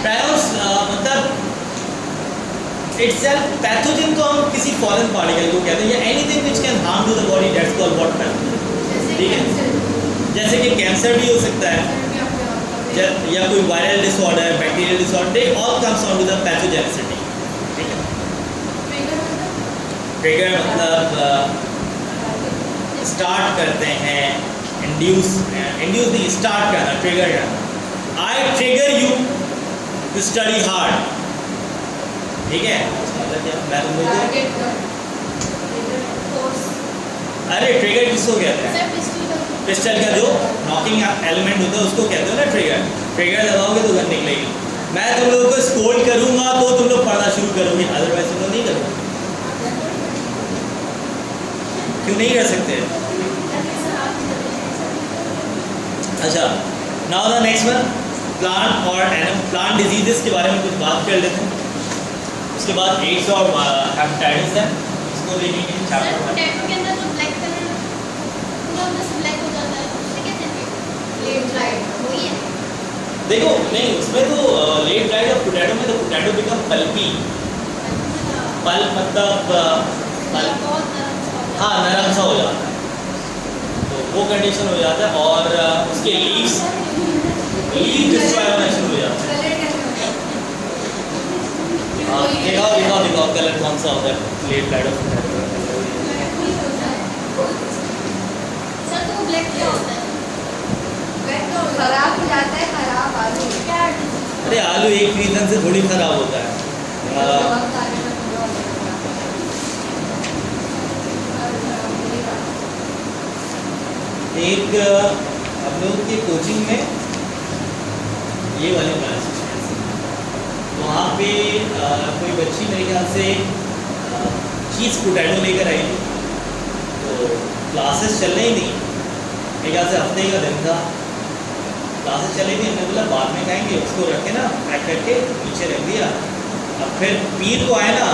प्रायॉन्स मतलब itself पैथोजन तो हम किसी फॉरेन पार्टिकल को कहते हैं या anything which can harm to the body, that's called what pathogen, ठीक है। जैसे कि कैंसर भी हो सकता है या कोई viral disorder, bacterial disorder, they all comes on to the pathogenicity, ठीक है। ट्रिगर मतलब स्टार्ट करते हैं, इंड्यूस नहीं, स्टार्ट करना, ट्रिगर करना। I trigger you to study hard, ठीक है। मतलब क्या, मैं तुम लोगों को अरे ट्रिगर किसको कहते हैं? पिस्टल का जो नॉकिंग एलिमेंट होता है उसको कहते हो ना ट्रिगर। ट्रिगर दबाओगे तो गन निकलेगी। मैं तुम लोगों को स्कोल्ड करूंगा तो तुम लोग पढ़ना शुरू करोगे, अदरवाइज तुम लोग नहीं करोगे। क्यों नहीं कर सकते? अच्छा, now the next one, plant और एनिमल प्लांट डिजीजेस के बारे में कुछ बात कर लेते हैं। उसके बाद एड्स और हेपेटाइटिस है, इसको देखेंगे चैप्टर में। पोटैटो के अंदर जो ब्लैक कलर पूरा बस ब्लैक हो जाता है उसे कहते हैं लेट ब्लाइट, वही है। देखो नहीं, उसमें तो लेट ब्लाइट और पोटैटो में तो पोटैटो बिकम पल्पी, पल्प मतलब मतलब बहुत नरम सा होता है। हाँ नरम सा हो जाता है, तो वो कंडीशन हो जाता है। और उसके लीव्स डिस्ट्रॉय होना शुरू हो जाता है। कलर कैसे होता है? हाँ, दिखाओ कलर कौन सा होता है लेट लाइट ऑफ सर तो ब्लैक क्या होता है? ब्लैक तो खराब हो जाता है, खराब आलू क्या अरे आलू एक रीजन से थोड़ी खराब होता है। बहुत सारे में पूरा हो जाता है। एक हम लोग के कोचिंग में ये वाले क्लास वहाँ पे कोई बच्ची मेरे ख्याल से चीज़ पोटैटो लेकर आई थी, तो क्लासेस चल रही थी, मेरे ख्याल से हफ्ते का दिन था, क्लासेस चली थी। हमने बोला बाद में खाएंगे, उसको रखे ना पैक करके नीचे रख दिया। अब फिर पीर को आए ना,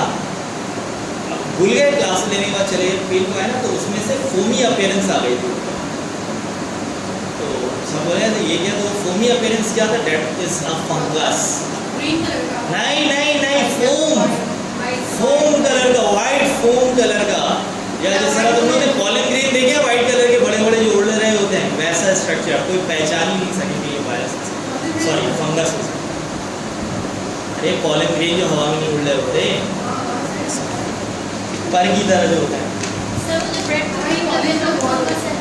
अब भूल गए क्लास लेने के बाद चले गए, पीर को आए ना तो उसमें से फोमी अपीयरेंस आ गई थी। तो सब बोले तो ये क्या, तो फोमी अपीयरेंस क्या था? That is a fungus. Green colour का नहीं फोम कलर का, वाइट फोम कलर का, या जिस तरह तुम लोगों ने पॉलन ग्रेन देखे वाइट कलर के बड़े बड़े जो उड़ रहे होते हैं, वैसा स्ट्रक्चर, कोई पहचान ही नहीं सकेगी ये वायरस, सॉरी फंगस। अरे पॉलन ग्रेन जो हवा में नहीं उड़ रहे होते, पर की तरह जो होता है, सर मुझे ब्रेड ग्रीन कलर का फंगस है।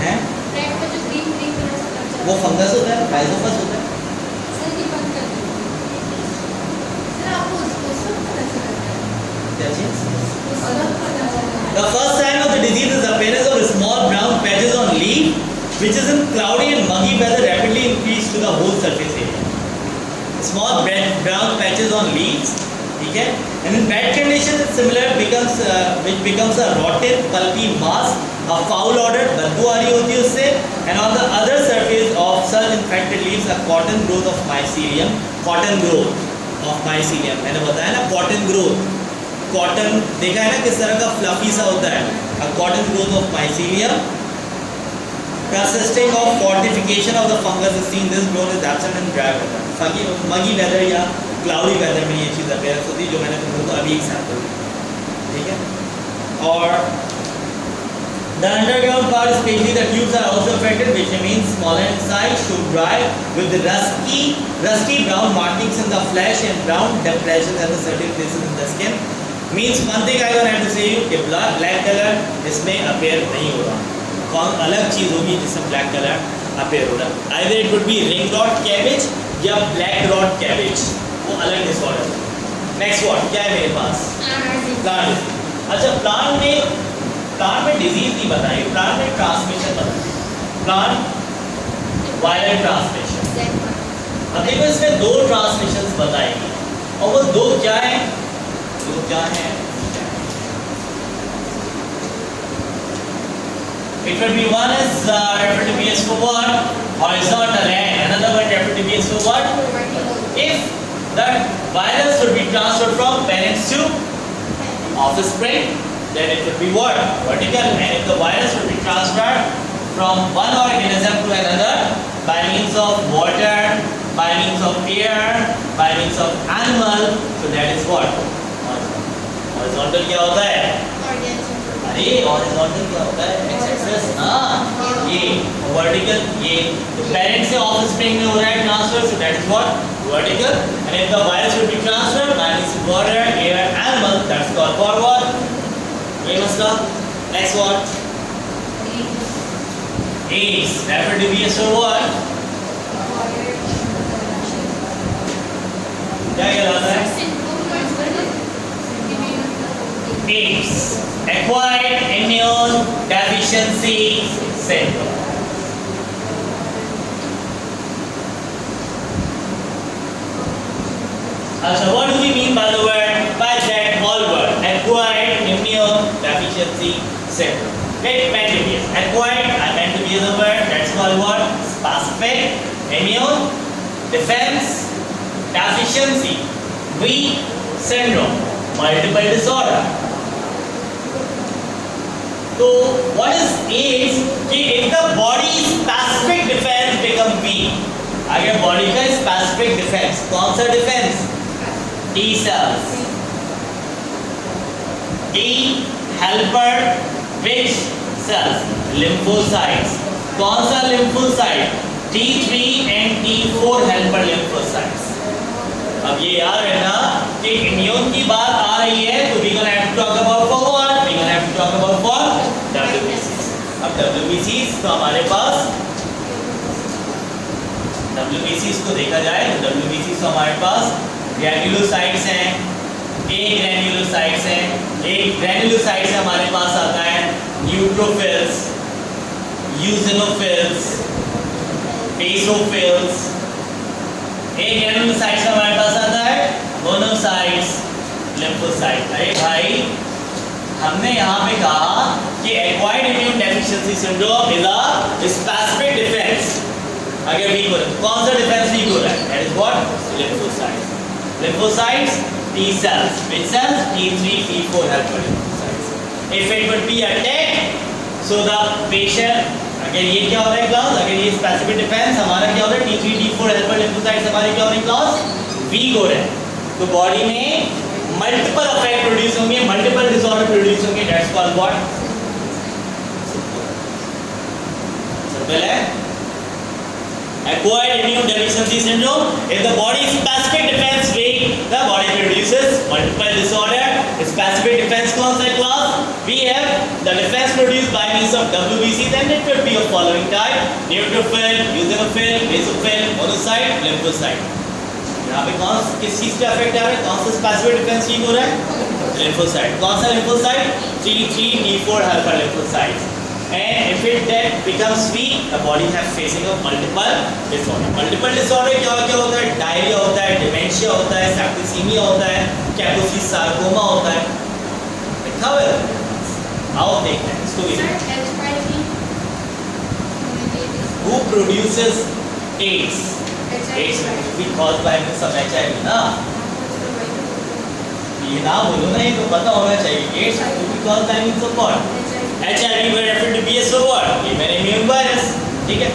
हैं? ब्रेड पे जो ग्रीन ग्रीन कलर का कलर वो फंगस होता है, राइजोपस होता है। सर ये बंद कर दो। सर आपको उसको सब पता चलता है, क्या चीज? उसको सब पता चलता है। The first sign of the disease is the appearance of small brown patches on leaf, which is in cloudy and muggy weather rapidly increase to the whole surface area. Small brown patches on leaves, ठीक है? And in bad condition, it's similar which becomes a rotten, pulpy mass, a foul odor, बदबू आ रही होती है उससे, and on the other surface of such infected leaves, a cotton growth of mycelium, मैंने बताया ना cotton growth, कॉटन देखा है ना किस तरह का फ्लफी सा होता है, cotton growth of mycelium consisting of fortification of the fungus is seen. This growth is absent in dry weather, muggy weather या cloudy weather में ये चीज़ appearance होती है, जो मैंने तुम लोगों को अभी एग्जाम्पल दी, ठीक है? और the underground part, especially the tubes, are also affected, which remains smaller in size, show dry with the rusty brown markings in the flesh and brown depressions at the certain places in the skin. Means one thing I gonna have to say you कि black color इसमें appear नहीं हो रहा, कौन अलग चीज़ होगी जिसमें black color appear हो रहा। Either it would be ring rot cabbage या black rot cabbage, वो अलग disorder। Next what क्या है मेरे पास? Plant disease। अच्छा प्लांट में डिजीज नहीं बताई, प्लांट में ट्रांसमिशन बताई, प्लांट वायरल ट्रांसमिशन। अब देखो इसमें दो ट्रांसमिशन बताएगी, और वो दो क्या है? It will be one is referred to be as for what? Horizontal, and another one referred to be as for what? If that virus would be transferred from parents to offspring, then it would be what? Vertical. And if the virus would be transferred from one organism to another by means of water, by means of air, by means of animal, so that is what? Horizontal क्या होता है? अरे horizontal क्या होता है? X axis हाँ, ये vertical ये तो parent से offspring में हो रहा है transfer, so that is what? Vertical. And if the virus would be transferred by means of water, air, animal, that's called what? ये मसला। Next what? AIDS. Referred to be as for what? क्या कहलाता है? AIDS, acquired immune deficiency syndrome. So what do we mean by the word, by that whole word, acquired immune deficiency syndrome? It meant to be acquired, I meant to be the word, that's called what? Specific immune defense deficiency, weak syndrome, multiple disorder. So what is AIDS? कि if the body's specific defense become weak, अगर body का specific defense, कौन सा defense? T cells, T helper which cells? Lymphocytes. कौन सा lymphocyte? T3 and T4 helper lymphocytes. अब ये याद रहना कि इम्यून की बात आ रही है तो we gonna have to talk about for what? We gonna have to talk about for WBCs. अब WBCs तो हमारे पास WBCs को देखा जाए तो WBCs तो हमारे पास ग्रैन्युलोसाइट्स हैं, एक ग्रैन्युलोसाइट्स हैं, एक ग्रैन्युलोसाइट्स हमारे पास आता है न्यूट्रोफिल्स, यूसिनोफिल्स, बेसोफिल्स। एक ग्रैन्युलोसाइट्स हमारे पास आता है मोनोसाइट्स, लिम्फोसाइट। अरे भाई हमने यहाँ पे कहा कि acquired immune deficiency syndrome is a specific defence. अगर वीक हो रहा है, कौन सा डिफेंस वीक हो रहा है? That is what? Lymphocytes. Lymphocytes, T cells, which cells? T3, T4 helper lymphocytes. If it would be attacked, so the patient, अगर ये क्या हो रहा है क्लास? अगर ये स्पेसिफिक डिफेंस हमारा क्या हो रहा है? T3, T4 helper lymphocytes हमारे क्या हो रहे हैं क्लास? वीक हो रहे हैं। तो बॉडी में मल्टीपल अफेक्ट प्रोड्यूस होंगे, मल्टीपल डिसऑर्डर प्रोड्यूस होंगे। That's called what? सिंपल है। Acquired immune deficiency syndrome, if the body specific defense weak, the body produces multiple disorder. Specific defense कौन सा class? We have the defense produced by means of WBC, then it will be of following type: neutrophil, eosinophil, basophil, monocyte, lymphocyte. यहाँ पे किस चीज पे affect आ रहा है? कौन सा स्पेसिफिक डिफेंस वीक हो रहा है? लिम्फोसाइट। कौन सा lymphocyte? T3, T4 helper lymphocytes. And if it then becomes weak, the body has facing a multiple disorder. Multiple disorder क्या होता है? डायरिया होता है, डिमेंशिया होता है, सेप्टिसीमिया होता है, कैपोसिस सार्कोमा होता है। लिखा हुआ है? आओ देखते हैं इसको भी। Who produces AIDS? AIDS will be caused by some HIV ना? ये ना बोलो ना, ये तो पता होना चाहिए। AIDS will be caused by means of what? HIV will refer to BS for what? Human immune virus. ठीक है।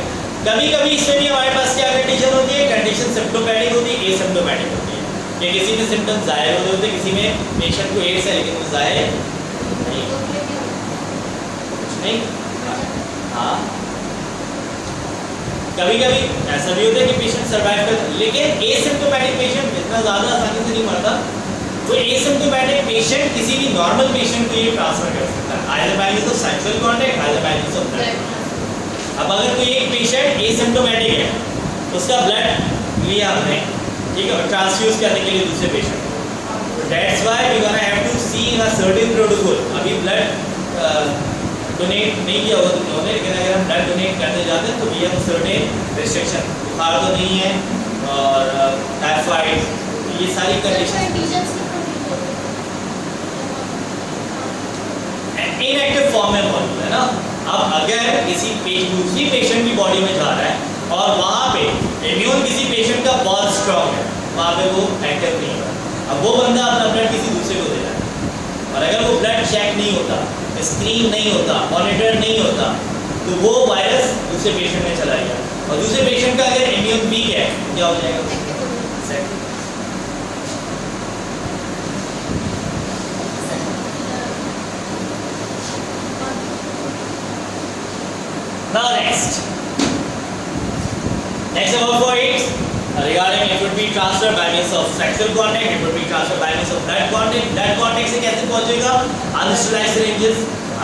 कभी-कभी इसमें भी हमारे पास क्या कंडीशन होती है? कंडीशन सिम्प्टोमैटिक होती है, एसिम्प्टोमैटिक होती है। कि किसी में सिम्टम्स जाहिर होते हैं, किसी में पेशेंट को एड्स है लेकिन वो जाहिर नहीं। कुछ नहीं। हाँ। कभी-कभी ऐसा भी होता है कि पेशेंट सर्वाइव करता है, लेकिन एसिम्प्टोमैटिक पेशेंट इतना ज़्यादा आसानी से नहीं मरता। तो एसिम्प्टोमैटिक पेशेंट किसी भी नॉर्मल पेशेंट को ये ट्रांसफर कर सकता है, either bye means of sexual contact, either bye means of blood. अब अगर कोई एक पेशेंट एसिम्प्टोमैटिक है, उसका ब्लड लिया हमने, ठीक है, ट्रांसफ्यूज करने के लिए दूसरे पेशेंट को, that's why we gonna have to see a certain protocol. अभी ब्लड डोनेट नहीं किया होगा तुम लोगों ने, लेकिन अगर हम ब्लड डोनेट करने जाते हैं तो वी हैव सर्टेन रिस्ट्रिक्शन। बुखार तो नहीं है और टाइफाइड, ये सारी कंडीशन इनएक्टिव फॉर्म में मौजूद है ना। अब अगर दूसरी पेशेंट की बॉडी में जा रहा है और वहाँ पे इम्यून किसी पेशेंट का बहुत स्ट्रॉन्ग है, वहाँ पे वो एक्टिव नहीं होगा। अब वो बंदा अपना ब्लड किसी दूसरे को दे रहा है और अगर वो ब्लड चेक नहीं होता, स्क्रीन नहीं होता, मॉनिटर नहीं होता, तो वो वायरस दूसरे पेशेंट में चला गया और दूसरे पेशेंट का अगर इम्यून वीक है क्या हो जाएगा? Now next about for AIDS, regarding it would be transferred by means of sexual contact, it would be transferred by means of blood contact. Blood contact से कैसे पहुंचेगा? Unsterilized syringes,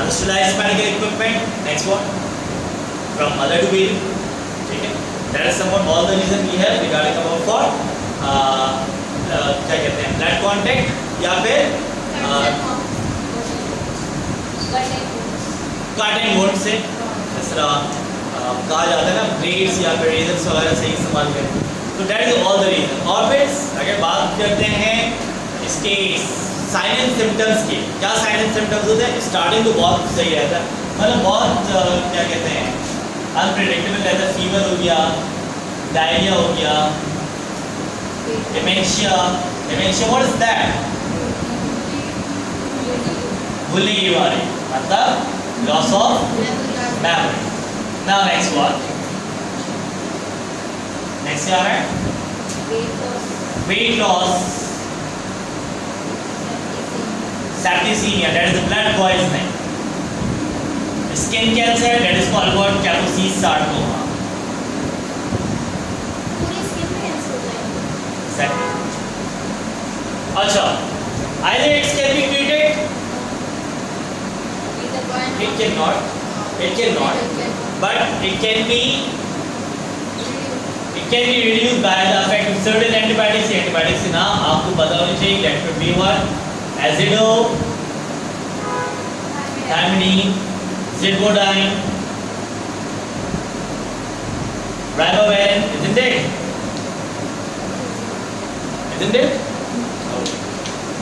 unsterilized medical equipment. Next one, from mother to baby. ठीक है? That is somewhat all the reason we have regarding about for क्या कहते हैं blood contact या फिर cut and wound से कहा जाता है ना, ब्लेड्स या फिर रेजर्स वगैरह से इस्तेमाल करें। तो that is all the reason. Orbits अगर बात करते हैं इसके साइन एंड सिम्टम्स की, क्या साइन एंड सिम्टम्स होते हैं? स्टार्टिंग तो बहुत सही रहता है, मतलब बहुत क्या कहते हैं अनप्रेडिक्टेबल रहता है। फीवर हो गया, डायरिया हो गया, डिमेंशिया व्हाट इज दैट? भूलने की बीमारी, मतलब loss of memory. Now next one. Next क्या है? Weight loss. Septicemia, that is the blood poisoning. Skin cancer, that is called what? Kaposi sarcoma. पूरी स्किन में कैंसर हो जाएगा। Exactly. अच्छा, either it can be treated, it cannot, but it can be reduced by the effect of certain antibiotics. Antibiotics के नाम आपको पता होने चाहिए. That could be what? Azido, Thiamine, Zidvodine, Ribavirin, isn't it? Isn't it? Okay.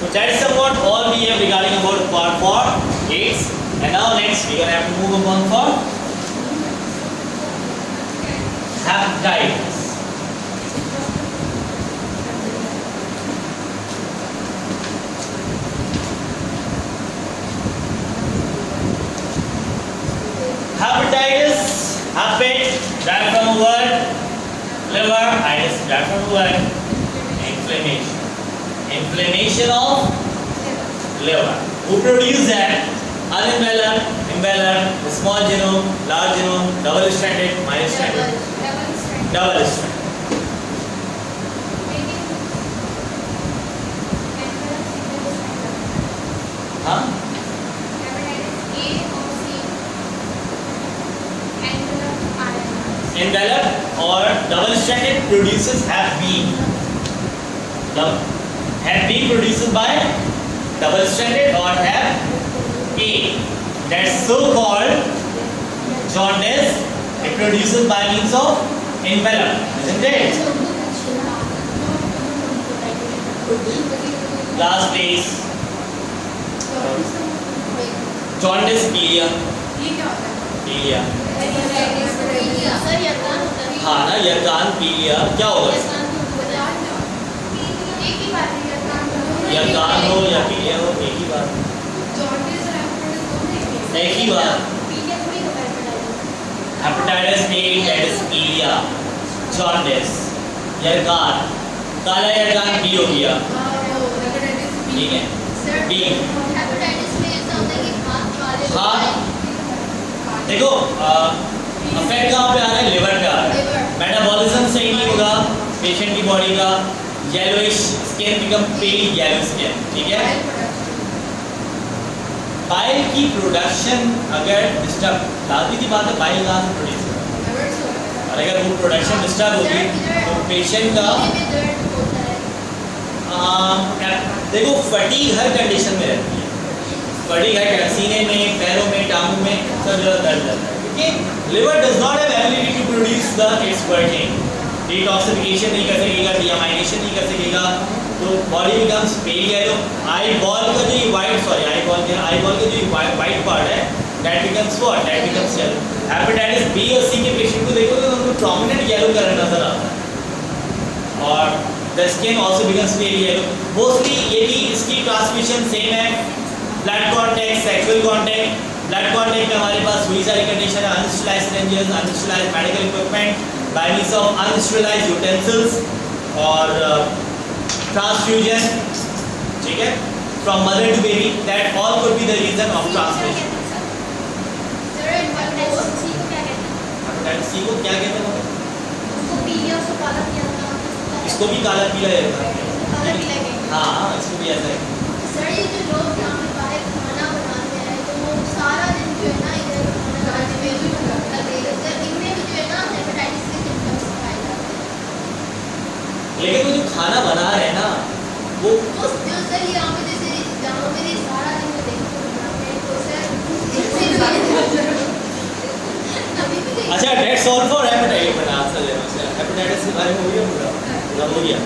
So that is somewhat all we have regarding about part 4, AIDS. And now next we are going to have to move on for hepatitis. Hepatitis, hepat, derived from a word, liver, itis, derived from a word, inflammation. Inflammation of liver. Who produce that? Unimbeller, imbeller, small genome, large genome, double stranded, minus stranded, double stranded. Huh? Enveloped or double stranded produces Hep B. Hep B produces by double stranded or Hep A. That's so called jaundice. It produces by means of envelope, isn't it? Last days. Jaundice, पीलिया. पीलिया. Sir यकान होता है। हाँ ना, यकान पीलिया क्या होगा? एक ही बात है यकान हो या पीलिया हो, एक ही बात. एक ही बात. Hepatitis A, that is पीलिया, jaundice, यकान, काला यकान B हो गया. ठीक है. B. हाँ. देखो अफेक्ट कहाँ पे आ रहा है? लिवर पे आ रहा है. मेटाबॉलिज्म सही नहीं होगा पेशेंट की बॉडी का. Yellowish skin become pale yellow skin. ठीक है. बाइल की प्रोडक्शन अगर डिस्टर्ब, लाती की बात है, बाइल कहाँ से प्रोड्यूस होगा? और अगर वो प्रोडक्शन डिस्टर्ब होगी तो पेशेंट का देखो फटीग हर कंडीशन में रहती है. फटीग है सीने में, पैरों में, टांगों में सब जगह दर्द रहता है. Liver does not have ability to produce the its working. Detoxification नहीं कर सकेगा, डिअमाइनेशन नहीं कर सकेगा, तो body becomes pale yellow. Eyeball का जो आई बॉल का जो वाइट पार्ट है that becomes what? That becomes yellow. Hepatitis B और सी के पेशेंट को देखोगे तो उनको प्रोमिनेंट येलो कलर नजर आता है और the skin also becomes pale yellow. Mostly ये भी इसकी ट्रांसमिशन सेम है. Blood contact, sexual contact. Blood contact में हमारे पास वही सारी कंडीशन है. Unsterilized syringes, unsterilized medical equipment, by means of unsterilized utensils और ट्रांसफ्यूजन. ठीक है. From mother to baby, that all could be the reason of transmission. Hepatitis C को क्या कहते हैं? इसको भी काला पीला है. हाँ, इसको भी ऐसा है. सर ये जो लोग यहाँ पे बाहर खाना बनाते हैं तो वो सारा दिन जो है ना इधर खाना बनाने में भी लगता है. सर इनमें भी जो है ना हेपेटाइटिस के सिम्टम्स पाए जाते हैं. लेकिन वो जो खाना बना रहे हैं ना वो जो सर यहाँ पे जैसे जहाँ पे सारा दिन जो देखो बनाते हैं तो सर अच्छा. That's all for hepatitis. मैंने आंसर देना है. हेपेटाइटिस के बारे में हो गया पूरा हो गया.